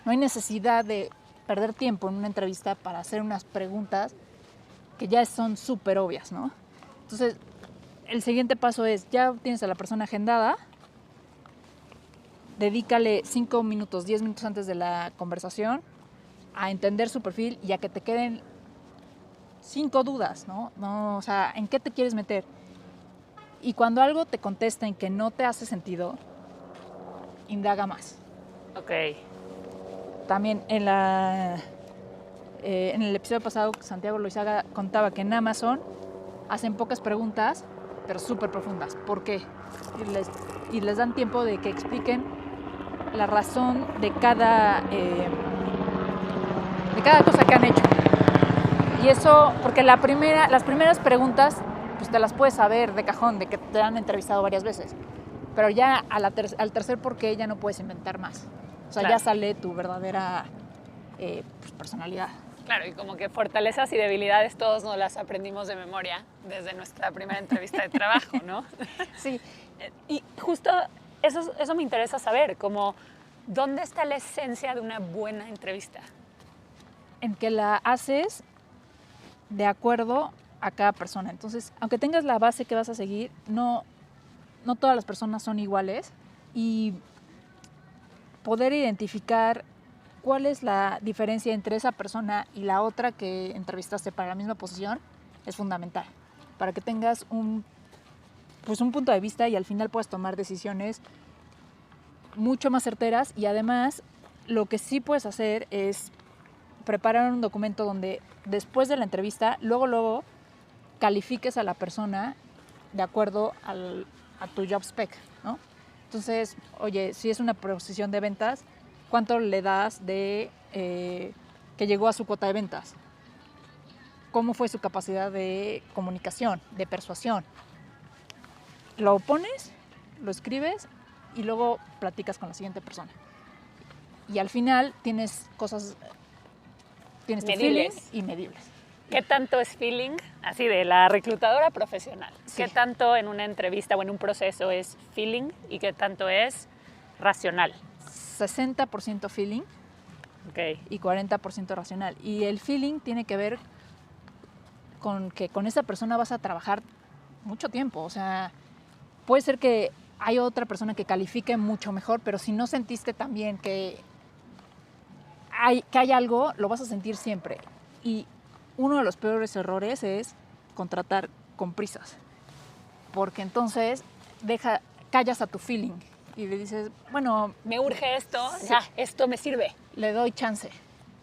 hay necesidad de perder tiempo en una entrevista para hacer unas preguntas que ya son súper obvias, ¿no? Entonces, el siguiente paso es, ya tienes a la persona agendada, dedícale 5 minutos, 10 minutos antes de la conversación a entender su perfil y a que te queden 5 dudas, ¿no? O sea, ¿en qué te quieres meter? Y cuando algo te contesta en que no te hace sentido, indaga más. Ok. También en el episodio pasado, Santiago Loizaga contaba que en Amazon hacen pocas preguntas, pero súper profundas. ¿Por qué? Y les dan tiempo de que expliquen la razón de cada cosa que han hecho. Y eso, porque las primeras preguntas, pues te las puedes saber de cajón, de que te han entrevistado varias veces. Pero ya al tercer por qué ya no puedes inventar más. O sea, Claro. ya sale tu verdadera personalidad. Claro, y como que fortalezas y debilidades todos nos las aprendimos de memoria desde nuestra primera entrevista de trabajo, ¿no? Sí. Y justo eso me interesa saber, como ¿dónde está la esencia de una buena entrevista? En que la haces de acuerdo a cada persona. Entonces, aunque tengas la base que vas a seguir, no todas las personas son iguales, y poder identificar cuál es la diferencia entre esa persona y la otra que entrevistaste para la misma posición es fundamental, para que tengas un punto de vista y al final puedas tomar decisiones mucho más certeras. Y además, lo que sí puedes hacer es preparar un documento donde después de la entrevista, luego califiques a la persona de acuerdo a tu job spec, ¿no? Entonces, oye, si es una posición de ventas, ¿cuánto le das de que llegó a su cuota de ventas? ¿Cómo fue su capacidad de comunicación, de persuasión? Lo pones, lo escribes y luego platicas con la siguiente persona. Y al final tienes tu feeling Medibles. y medibles. ¿Qué tanto es feeling, así de la reclutadora profesional? Sí. ¿Qué tanto en una entrevista o en un proceso es feeling y qué tanto es racional? 60% feeling Ok. y 40% racional. Y el feeling tiene que ver con que con esa persona vas a trabajar mucho tiempo. O sea, puede ser que hay otra persona que califique mucho mejor, pero si no sentiste también que hay algo, lo vas a sentir siempre. Y uno de los peores errores es contratar con prisas, porque entonces callas a tu feeling y le dices, bueno, Me urge esto, Sí. ya, esto me sirve. le doy chance.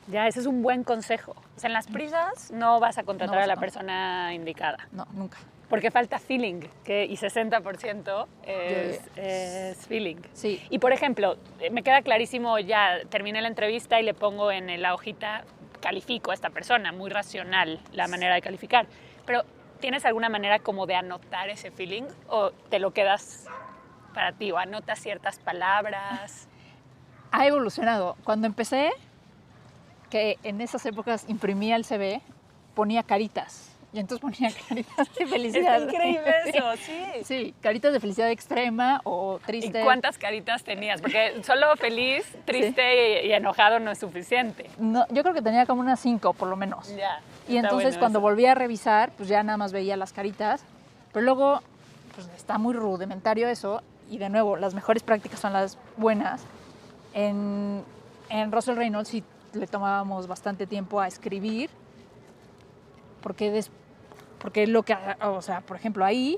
Ya, ese es un buen consejo. O sea, en las prisas no vas a contratar No vas a la a contratar. persona indicada, No, nunca. porque falta feeling, y 60% es feeling. Sí. Y por ejemplo, me queda clarísimo, ya terminé la entrevista y le pongo en la hojita, califico a esta persona, muy racional la manera de calificar. Pero, ¿tienes alguna manera como de anotar ese feeling o te lo quedas para ti o anotas ciertas palabras? Ha evolucionado. Cuando empecé, que en esas épocas imprimía el CV, ponía caritas. Y entonces ponía caritas de felicidad. Está increíble eso, sí. Sí, caritas de felicidad extrema o triste. ¿Y cuántas caritas tenías? Porque solo feliz, triste y enojado no es suficiente. No, yo creo que tenía como unas 5 por lo menos. Ya. Y está entonces bueno cuando eso. volví a revisar, pues ya nada más veía las caritas. Pero luego, pues está muy rudimentario eso. Y de nuevo, las mejores prácticas son las buenas. En Russell Reynolds sí le tomábamos bastante tiempo a escribir. Porque o sea, por ejemplo, ahí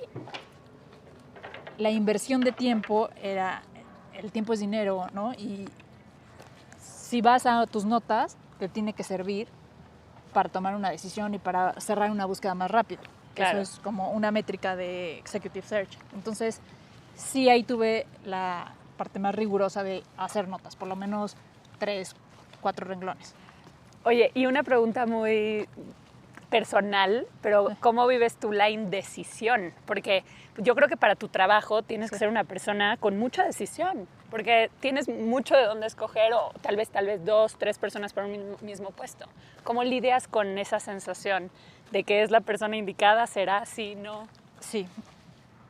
la inversión de tiempo el tiempo es dinero, ¿no? Y si vas a tus notas, te tiene que servir para tomar una decisión y para cerrar una búsqueda más rápido. Claro. Eso es como una métrica de Executive Search. Entonces, sí ahí tuve la parte más rigurosa de hacer notas, por lo menos 3, 4 renglones. Oye, y una pregunta muy personal, pero ¿cómo vives tú la indecisión? Porque yo creo que para tu trabajo tienes que ser una persona con mucha decisión, porque tienes mucho de dónde escoger o tal vez 2, 3 personas para un mismo puesto. ¿Cómo lidias con esa sensación de que es la persona indicada? ¿Será? ¿Sí? ¿No? Sí.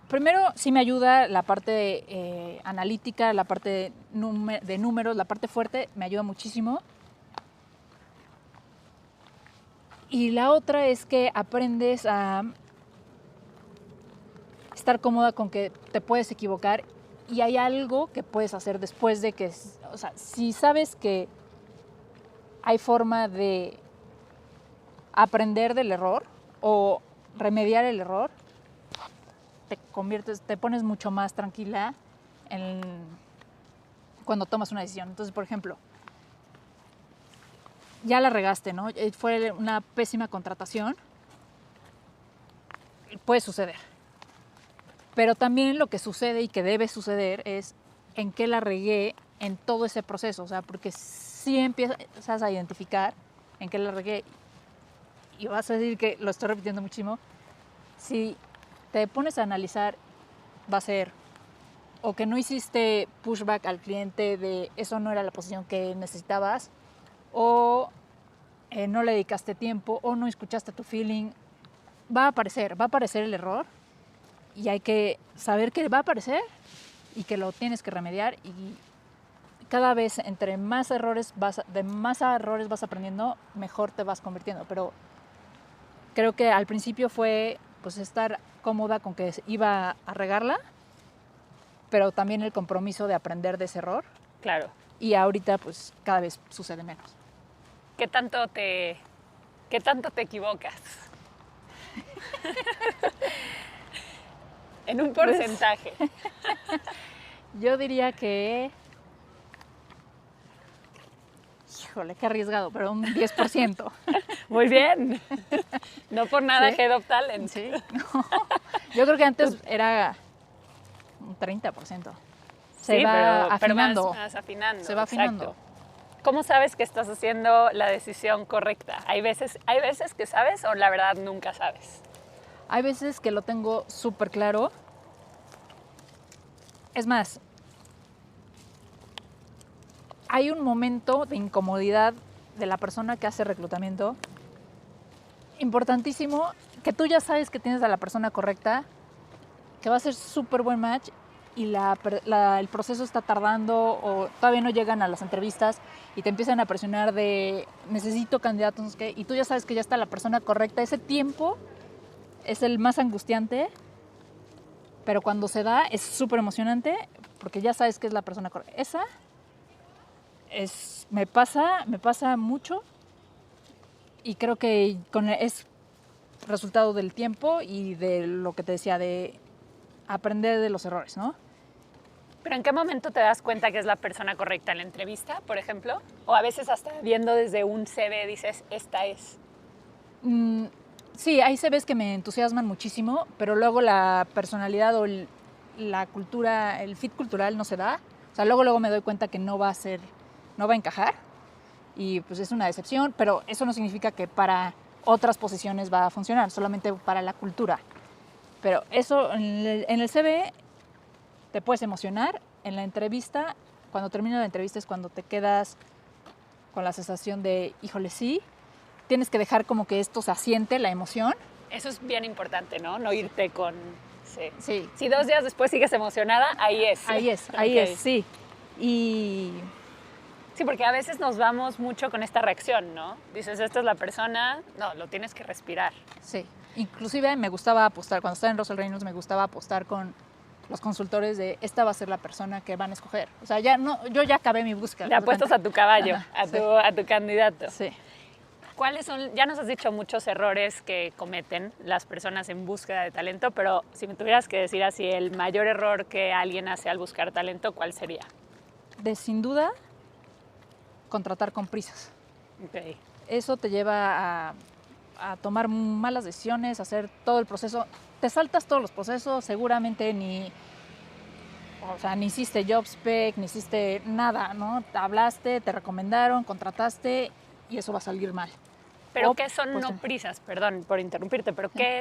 Primero, sí me ayuda la parte analítica, la parte de números, la parte fuerte, me ayuda muchísimo. Y la otra es que aprendes a estar cómoda con que te puedes equivocar y hay algo que puedes hacer después de que, o sea, si sabes que hay forma de aprender del error o remediar el error, te pones mucho más tranquila cuando tomas una decisión. Entonces, por ejemplo, ya la regaste, ¿no? Fue una pésima contratación. Puede suceder. Pero también lo que sucede y que debe suceder es en qué la regué en todo ese proceso. O sea, porque si empiezas a identificar en qué la regué y vas a decir que lo estoy repitiendo muchísimo, si te pones a analizar, va a ser o que no hiciste pushback al cliente de eso no era la posición que necesitabas, o no le dedicaste tiempo, o no escuchaste tu feeling. Va a aparecer el error y hay que saber que va a aparecer y que lo tienes que remediar, y cada vez entre más errores vas aprendiendo, mejor te vas convirtiendo. Pero creo que al principio fue pues estar cómoda con que iba a regarla, pero también el compromiso de aprender de ese error. Claro. Y ahorita pues cada vez sucede menos. ¿Qué tanto te equivocas? En un porcentaje. Yo diría que, híjole, qué arriesgado, pero un 10%. Muy bien. No por nada ¿Sí? Head of Talent. Sí. No. Yo creo que antes era un 30%. Se va afinando. Más afinando. Se va afinando. Exacto. ¿Cómo sabes que estás haciendo la decisión correcta? ¿Hay veces que sabes o la verdad nunca sabes? Hay veces que lo tengo súper claro. Es más, hay un momento de incomodidad de la persona que hace reclutamiento importantísimo, que tú ya sabes que tienes a la persona correcta, que va a ser súper buen match, y el proceso está tardando o todavía no llegan a las entrevistas y te empiezan a presionar de necesito candidatos, y tú ya sabes que ya está la persona correcta. Ese tiempo es el más angustiante, pero cuando se da es súper emocionante porque ya sabes que es la persona correcta. Esa me pasa mucho, y creo que es resultado del tiempo y de lo que te decía, de aprender de los errores, ¿no? ¿Pero en qué momento te das cuenta que es la persona correcta en la entrevista, por ejemplo? O a veces hasta viendo desde un CV dices, esta es. Sí, hay CVs que me entusiasman muchísimo, pero luego la personalidad o la cultura, el fit cultural no se da. O sea, luego me doy cuenta que no va a encajar, y pues es una decepción, pero eso no significa que para otras posiciones va a funcionar, solamente para la cultura. Pero eso en el CV te puedes emocionar. En la entrevista, cuando termina la entrevista es cuando te quedas con la sensación de, híjole, sí. Tienes que dejar como que esto se asiente, la emoción. Eso es bien importante, ¿no? No irte con... Sí. Si 2 días después sigues emocionada, ahí es. Ahí Okay. es, sí. Y... Sí, porque a veces nos vamos mucho con esta reacción, ¿no? Dices, esta es la persona, no, lo tienes que respirar. Sí. Inclusive me gustaba apostar, cuando estaba en Russell Reynolds me gustaba apostar con los consultores de esta va a ser la persona que van a escoger. O sea, yo ya acabé mi búsqueda. Le apuestas a tu caballo, Ajá, a tu candidato. Sí. ¿Cuáles son? Ya nos has dicho muchos errores que cometen las personas en búsqueda de talento, pero si me tuvieras que decir así, el mayor error que alguien hace al buscar talento, ¿cuál sería? Sin duda, contratar con prisas. Ok. Eso te lleva a tomar malas decisiones, a hacer todo el proceso. Te saltas todos los procesos, seguramente ni hiciste job spec, ni hiciste nada, ¿no? Te hablaste, te recomendaron, contrataste y eso va a salir mal. Pero O, ¿qué son pues, no prisas? Perdón por interrumpirte, pero ¿qué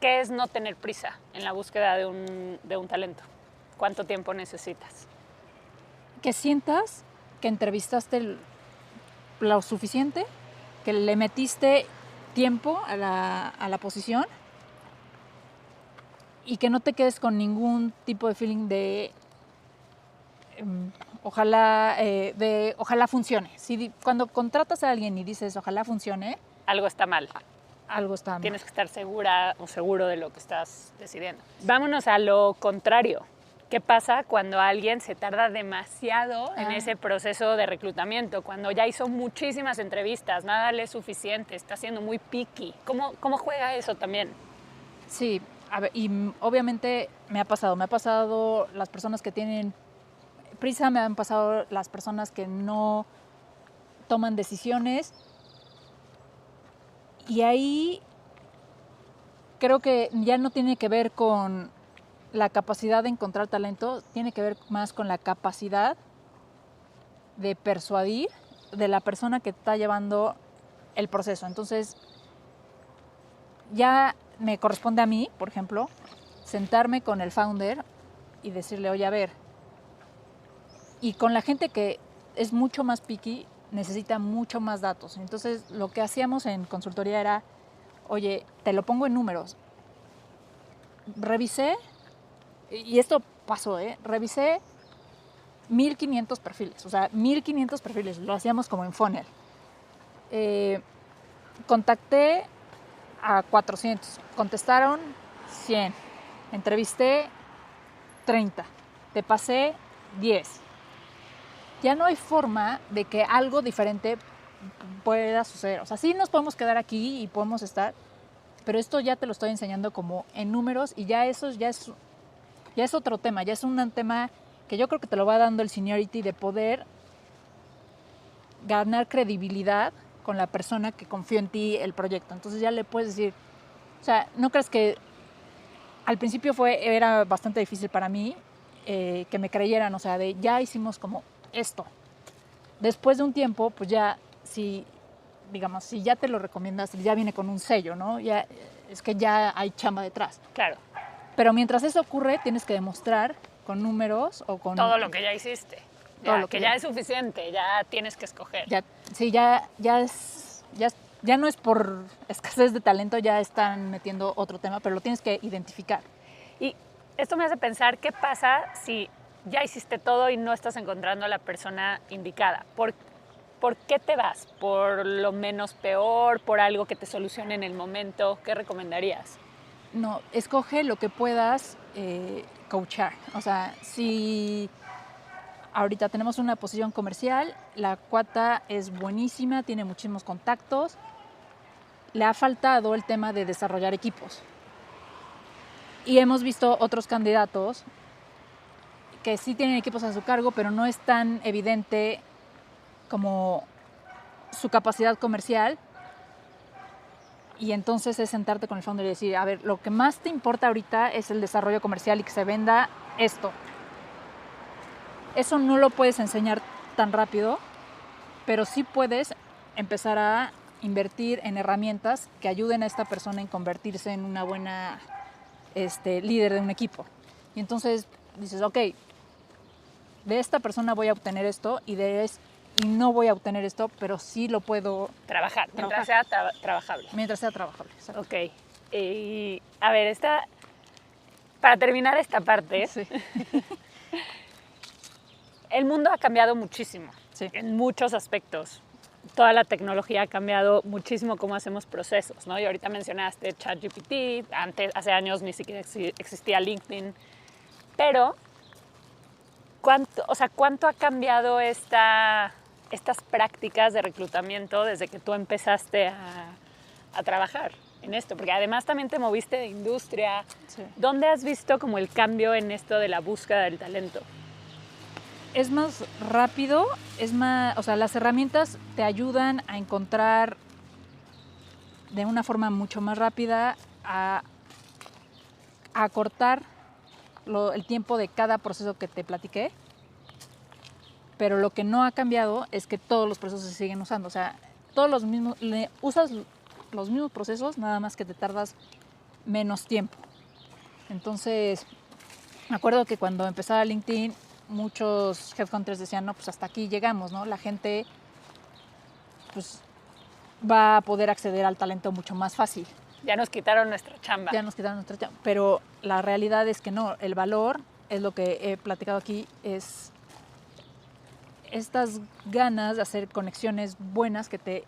es no tener prisa en la búsqueda de un talento? ¿Cuánto tiempo necesitas? que sientas que entrevistaste lo suficiente, que le metiste tiempo a la posición y que no te quedes con ningún tipo de feeling de ojalá funcione. Cuando contratas a alguien y dices ojalá funcione, Algo está mal. algo está mal. Tienes que estar segura o seguro de lo que estás decidiendo. Vámonos a lo contrario. ¿Qué pasa cuando alguien se tarda demasiado en ese proceso de reclutamiento? Cuando ya hizo muchísimas entrevistas, nada le es suficiente, está siendo muy picky. ¿Cómo juega eso también? Sí, a ver, y obviamente me ha pasado las personas que tienen prisa, me han pasado las personas que no toman decisiones y ahí creo que ya no tiene que ver con la capacidad de encontrar talento, tiene que ver más con la capacidad de persuadir de la persona que está llevando el proceso. Entonces, ya me corresponde a mí, por ejemplo, sentarme con el founder y decirle, oye, a ver, y con la gente que es mucho más picky, necesita mucho más datos. Entonces, lo que hacíamos en consultoría era, oye, te lo pongo en números. Revisé, y esto pasó, revisé 1,500 perfiles, o sea, 1,500 perfiles, lo hacíamos como en funnel. Contacté a 400, contestaron 100, entrevisté 30, te pasé 10. Ya no hay forma de que algo diferente pueda suceder. O sea, sí nos podemos quedar aquí y podemos estar, pero esto ya te lo estoy enseñando como en números y ya eso ya es otro tema, ya es un tema que yo creo que te lo va dando el seniority de poder ganar credibilidad con la persona que confió en ti el proyecto. Entonces ya le puedes decir, o sea, ¿no crees que al principio era bastante difícil para mí que me creyeran? O sea, de ya hicimos como esto. Después de un tiempo, pues ya, si ya te lo recomiendas, ya viene con un sello, ¿no? Ya, es que ya hay chamba detrás. Claro. Pero mientras eso ocurre, tienes que demostrar con números o con... Todo lo que ya hiciste. Ya es suficiente, ya tienes que escoger. Ya no es por escasez de talento, ya están metiendo otro tema, pero lo tienes que identificar. Y esto me hace pensar, ¿qué pasa si ya hiciste todo y no estás encontrando a la persona indicada? ¿Por qué te vas? ¿Por lo menos peor? ¿Por algo que te solucione en el momento? ¿Qué recomendarías? No, escoge lo que puedas coachar. O sea, si ahorita tenemos una posición comercial, la cuata es buenísima, tiene muchísimos contactos, le ha faltado el tema de desarrollar equipos. Y hemos visto otros candidatos que sí tienen equipos a su cargo, pero no es tan evidente como su capacidad comercial. Y entonces es sentarte con el founder y decir, a ver, lo que más te importa ahorita es el desarrollo comercial y que se venda esto. Eso no lo puedes enseñar tan rápido, pero sí puedes empezar a invertir en herramientas que ayuden a esta persona en convertirse en una buena líder de un equipo. Y entonces dices, ok, de esta persona voy a obtener esto y no voy a obtener esto, pero sí lo puedo trabajar. Mientras sea trabajable. Mientras sea trabajable, exacto. Ok. Y a ver, para terminar esta parte, sí. El mundo ha cambiado muchísimo, sí, en muchos aspectos. Toda la tecnología ha cambiado muchísimo cómo hacemos procesos, ¿no? Y ahorita mencionaste ChatGPT, hace años ni siquiera existía LinkedIn, pero ¿cuánto ha cambiado estas prácticas de reclutamiento desde que tú empezaste a trabajar en esto? Porque además también te moviste de industria. Sí. ¿Dónde has visto como el cambio en esto de la búsqueda del talento? es más rápido, es más, o sea, las herramientas te ayudan a encontrar de una forma mucho más rápida, a acortar el tiempo de cada proceso que te platiqué, pero lo que no ha cambiado es que todos los procesos se siguen usando, o sea, todos los mismos, usas los mismos procesos, nada más que te tardas menos tiempo. Entonces, me acuerdo que cuando empezaba LinkedIn, muchos headhunters decían, no, pues hasta aquí llegamos, ¿no? La gente pues va a poder acceder al talento mucho más fácil. Ya nos quitaron nuestra chamba. Ya nos quitaron nuestra chamba. Pero la realidad es que no. El valor, es lo que he platicado aquí, es estas ganas de hacer conexiones buenas que te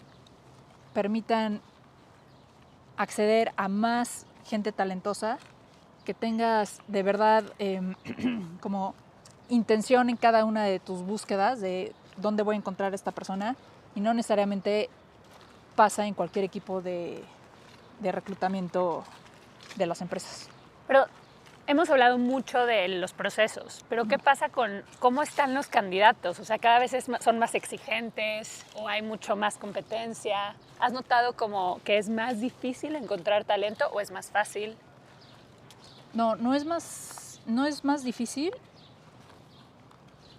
permitan acceder a más gente talentosa, que tengas de verdad como intención en cada una de tus búsquedas de dónde voy a encontrar a esta persona, y no necesariamente pasa en cualquier equipo de reclutamiento de las empresas. Pero hemos hablado mucho de los procesos, pero ¿qué pasa con cómo están los candidatos? O sea, cada vez son más exigentes o hay mucho más competencia. ¿Has notado como que es más difícil encontrar talento o es más fácil? No es más difícil,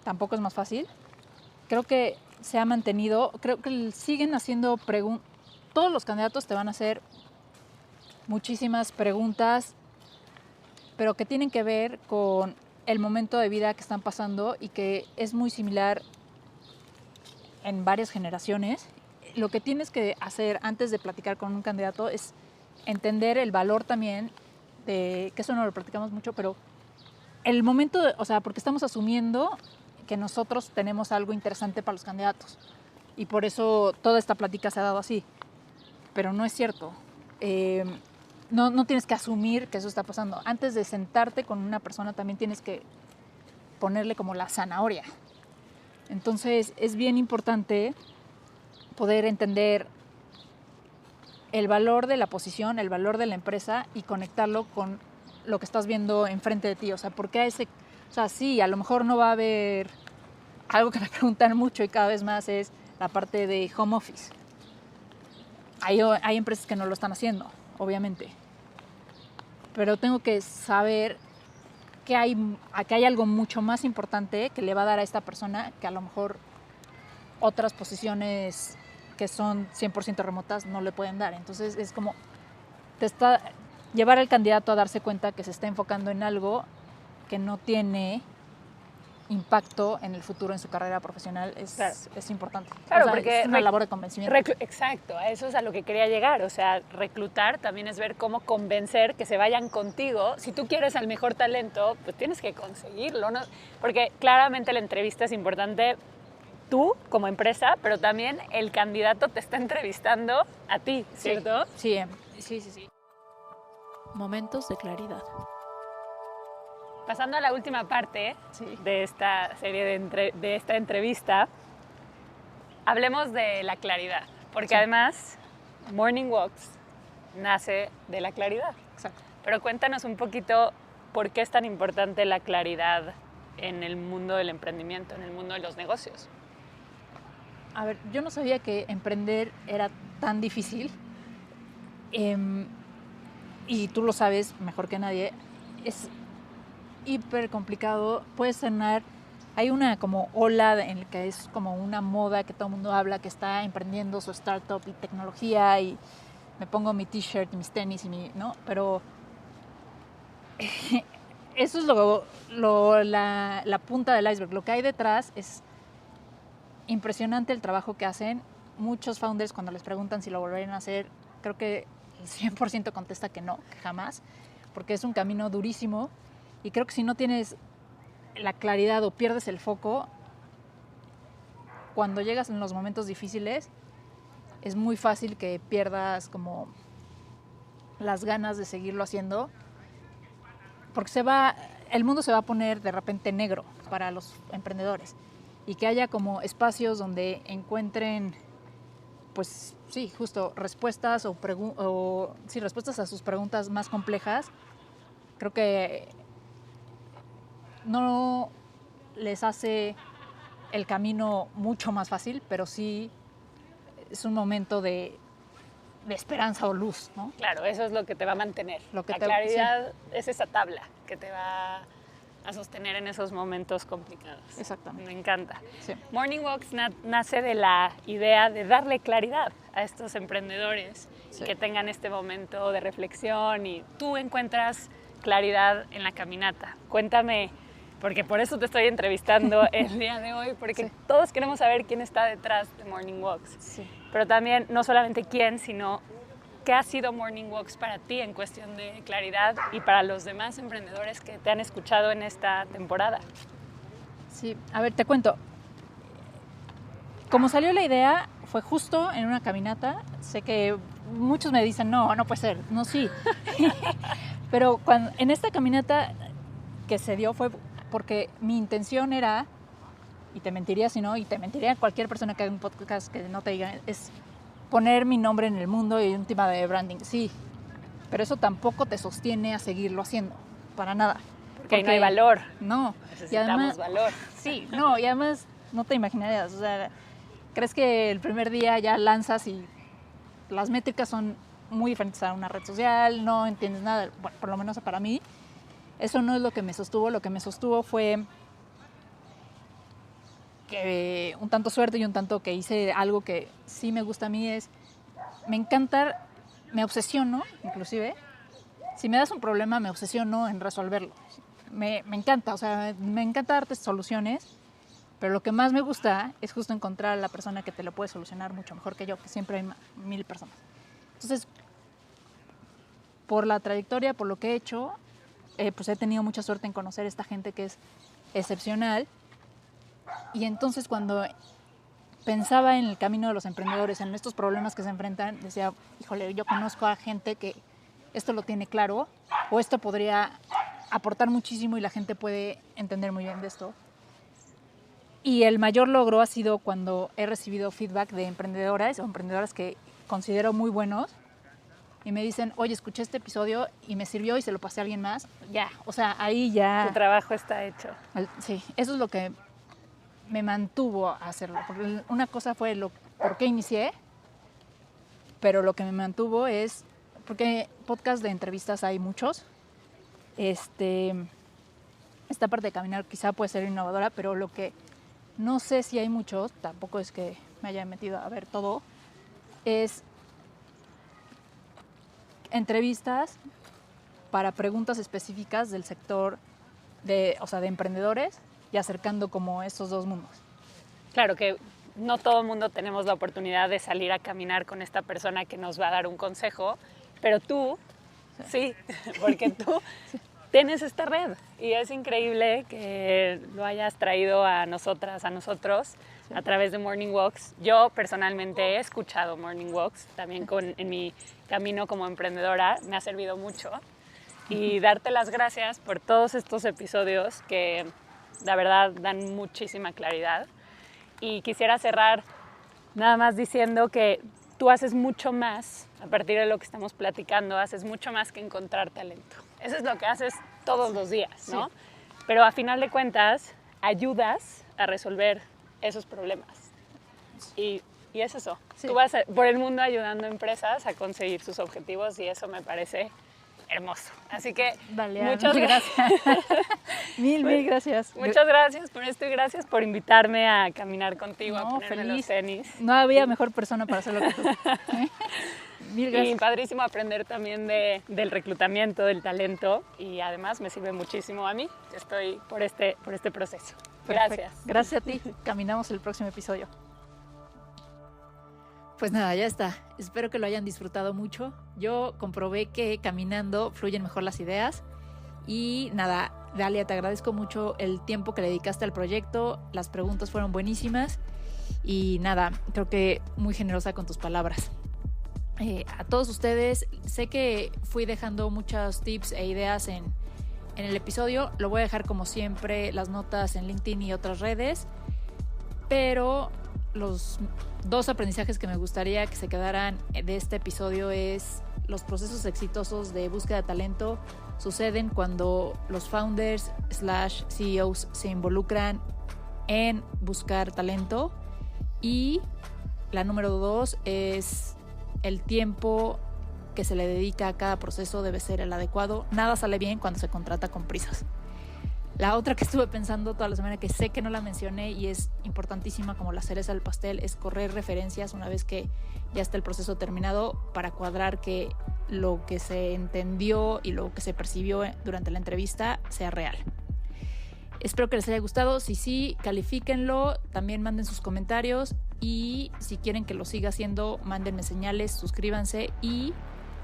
tampoco es más fácil. Creo que se ha mantenido, creo que siguen haciendo preguntas. Todos los candidatos te van a hacer muchísimas preguntas, pero que tienen que ver con el momento de vida que están pasando y que es muy similar en varias generaciones. Lo que tienes que hacer antes de platicar con un candidato es entender el valor también de, que eso no lo platicamos mucho, pero el momento, o sea, porque estamos asumiendo que nosotros tenemos algo interesante para los candidatos y por eso toda esta plática se ha dado así, pero no es cierto. No tienes que asumir que eso está pasando. Antes de sentarte con una persona también tienes que ponerle como la zanahoria. Entonces es bien importante poder entender el valor de la posición, el valor de la empresa y conectarlo con lo que estás viendo enfrente de ti. O sea, porque o sea, sí, a lo mejor no va a haber algo que me preguntan mucho y cada vez más es la parte de home office. Hay empresas que no lo están haciendo, obviamente. Pero tengo que saber que hay algo mucho más importante que le va a dar a esta persona que a lo mejor otras posiciones que son 100% remotas no le pueden dar. Entonces es como llevar al candidato a darse cuenta que se está enfocando en algo que no tiene impacto en el futuro en su carrera profesional es importante. Claro, o sea, porque es una labor de convencimiento. Exacto, a eso es a lo que quería llegar. O sea, reclutar también es ver cómo convencer que se vayan contigo. Si tú quieres al mejor talento, pues tienes que conseguirlo, ¿no? Porque claramente la entrevista es importante tú como empresa, pero también el candidato te está entrevistando a ti, ¿cierto? Sí. Momentos de claridad. Pasando a la última parte de esta serie de esta entrevista, hablemos de la claridad, porque además Morning Walks nace de la claridad. Exacto. Pero cuéntanos un poquito por qué es tan importante la claridad en el mundo del emprendimiento, en el mundo de los negocios. A ver, yo no sabía que emprender era tan difícil. Y tú lo sabes mejor que nadie. Es hiper complicado. Puede sonar... Hay una como ola en la que es como una moda que todo el mundo habla, que está emprendiendo su startup y tecnología, y me pongo mi t-shirt y mis tenis ¿no? Pero eso es la punta del iceberg. Lo que hay detrás es impresionante el trabajo que hacen. Muchos founders, cuando les preguntan si lo volverían a hacer, creo que el 100% contesta que no, que jamás, porque es un camino durísimo, y creo que si no tienes la claridad o pierdes el foco, cuando llegas en los momentos difíciles, es muy fácil que pierdas como las ganas de seguirlo haciendo, porque el mundo se va a poner de repente negro para los emprendedores, y que haya como espacios donde encuentren, pues sí, justo respuestas respuestas a sus preguntas más complejas. Creo que no les hace el camino mucho más fácil, pero sí es un momento de esperanza o luz, ¿no? Claro, eso es lo que te va a mantener. Lo que la claridad es esa tabla que te va a sostener en esos momentos complicados. Exactamente. Me encanta. Sí. Morning Walks nace de la idea de darle claridad a estos emprendedores que tengan este momento de reflexión y tú encuentras claridad en la caminata. Cuéntame, porque por eso te estoy entrevistando el día de hoy, porque todos queremos saber quién está detrás de Morning Walks. Sí. Pero también no solamente quién, sino qué ha sido Morning Walks para ti en cuestión de claridad y para los demás emprendedores que te han escuchado en esta temporada. Sí, a ver, te cuento. Como salió la idea, fue justo en una caminata. Sé que muchos me dicen, no puede ser, no, sí. Pero en esta caminata que se dio fue porque mi intención era, y te mentiría si no, y te mentiría cualquier persona que haga un podcast que no te diga, es poner mi nombre en el mundo y un tema de branding. Sí, pero eso tampoco te sostiene a seguirlo haciendo, para nada. Porque ahí no hay valor. No. Necesitamos valor. Sí, no, y además no te imaginarías, o sea, crees que el primer día ya lanzas y las métricas son muy diferentes a una red social, no entiendes nada, bueno, por lo menos para mí. Eso no es lo que me sostuvo fue que un tanto suerte y un tanto que hice algo que sí me gusta a mí me encanta, me obsesiono inclusive, si me das un problema me obsesiono en resolverlo, me encanta, o sea, me encanta darte soluciones, pero lo que más me gusta es justo encontrar a la persona que te lo puede solucionar mucho mejor que yo, que siempre hay 1000 personas. Entonces, por la trayectoria, por lo que he hecho, pues he tenido mucha suerte en conocer a esta gente que es excepcional. Y entonces cuando pensaba en el camino de los emprendedores, en estos problemas que se enfrentan, decía, híjole, yo conozco a gente que esto lo tiene claro, o esto podría aportar muchísimo y la gente puede entender muy bien de esto. Y el mayor logro ha sido cuando he recibido feedback de emprendedoras o emprendedoras que considero muy buenos y me dicen, oye, escuché este episodio y me sirvió y se lo pasé a alguien más. Ya, o sea, ahí ya... Tu trabajo está hecho. Sí, eso es lo que me mantuvo a hacerlo. Porque una cosa fue por qué inicié, pero lo que me mantuvo es, porque podcast de entrevistas hay muchos, esta parte de caminar quizá puede ser innovadora, pero lo que no sé si hay muchos, tampoco es que me haya metido a ver todo, es entrevistas para preguntas específicas del sector de emprendedores y acercando como estos dos mundos. Claro que no todo el mundo tenemos la oportunidad de salir a caminar con esta persona que nos va a dar un consejo, pero tú, sí porque tú tienes esta red y es increíble que lo hayas traído a nosotras, a nosotros, a través de Morning Walks. Yo personalmente he escuchado Morning Walks, también en mi camino como emprendedora, me ha servido mucho. Y darte las gracias por todos estos episodios que la verdad dan muchísima claridad. Y quisiera cerrar nada más diciendo que tú haces mucho más, a partir de lo que estamos platicando, haces mucho más que encontrar talento. Eso es lo que haces todos los días, ¿no? Sí. Pero a final de cuentas, ayudas a resolver esos problemas. Y es eso. Sí. Tú vas por el mundo ayudando a empresas a conseguir sus objetivos y eso me parece hermoso. Así que muchas gracias. Mil gracias. Muchas gracias por esto y gracias por invitarme a caminar contigo, a ponerme los tenis. No había mejor persona para hacerlo que tú. Mil gracias. Y padrísimo aprender también del reclutamiento, del talento y además me sirve muchísimo a mí. Estoy por este proceso. Gracias. Perfecto. Gracias a ti. Caminamos el próximo episodio. Pues nada, ya está. Espero que lo hayan disfrutado mucho. Yo comprobé que caminando fluyen mejor las ideas. Y nada, Dalia, te agradezco mucho el tiempo que le dedicaste al proyecto. Las preguntas fueron buenísimas. Y nada, creo que muy generosa con tus palabras. A todos ustedes, sé que fui dejando muchos tips e ideas en el episodio. Lo voy a dejar como siempre las notas en LinkedIn y otras redes. Pero los 2 aprendizajes que me gustaría que se quedaran de este episodio es: los procesos exitosos de búsqueda de talento suceden cuando los founders / CEOs se involucran en buscar talento. Y la número 2 es el tiempo que se le dedica a cada proceso debe ser el adecuado. Nada sale bien cuando se contrata con prisas. La otra que estuve pensando toda la semana, que sé que no la mencioné y es importantísima como la cereza del pastel, es correr referencias una vez que ya está el proceso terminado para cuadrar que lo que se entendió y lo que se percibió durante la entrevista sea real. Espero que les haya gustado. Si sí, califíquenlo, también manden sus comentarios y si quieren que lo siga haciendo, mándenme señales, suscríbanse y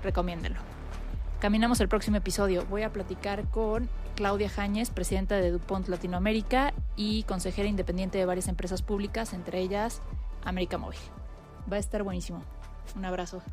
recomiéndenlo. Caminamos el próximo episodio. Voy a platicar con Claudia Jáñez, presidenta de DuPont Latinoamérica y consejera independiente de varias empresas públicas, entre ellas América Móvil. Va a estar buenísimo. Un abrazo.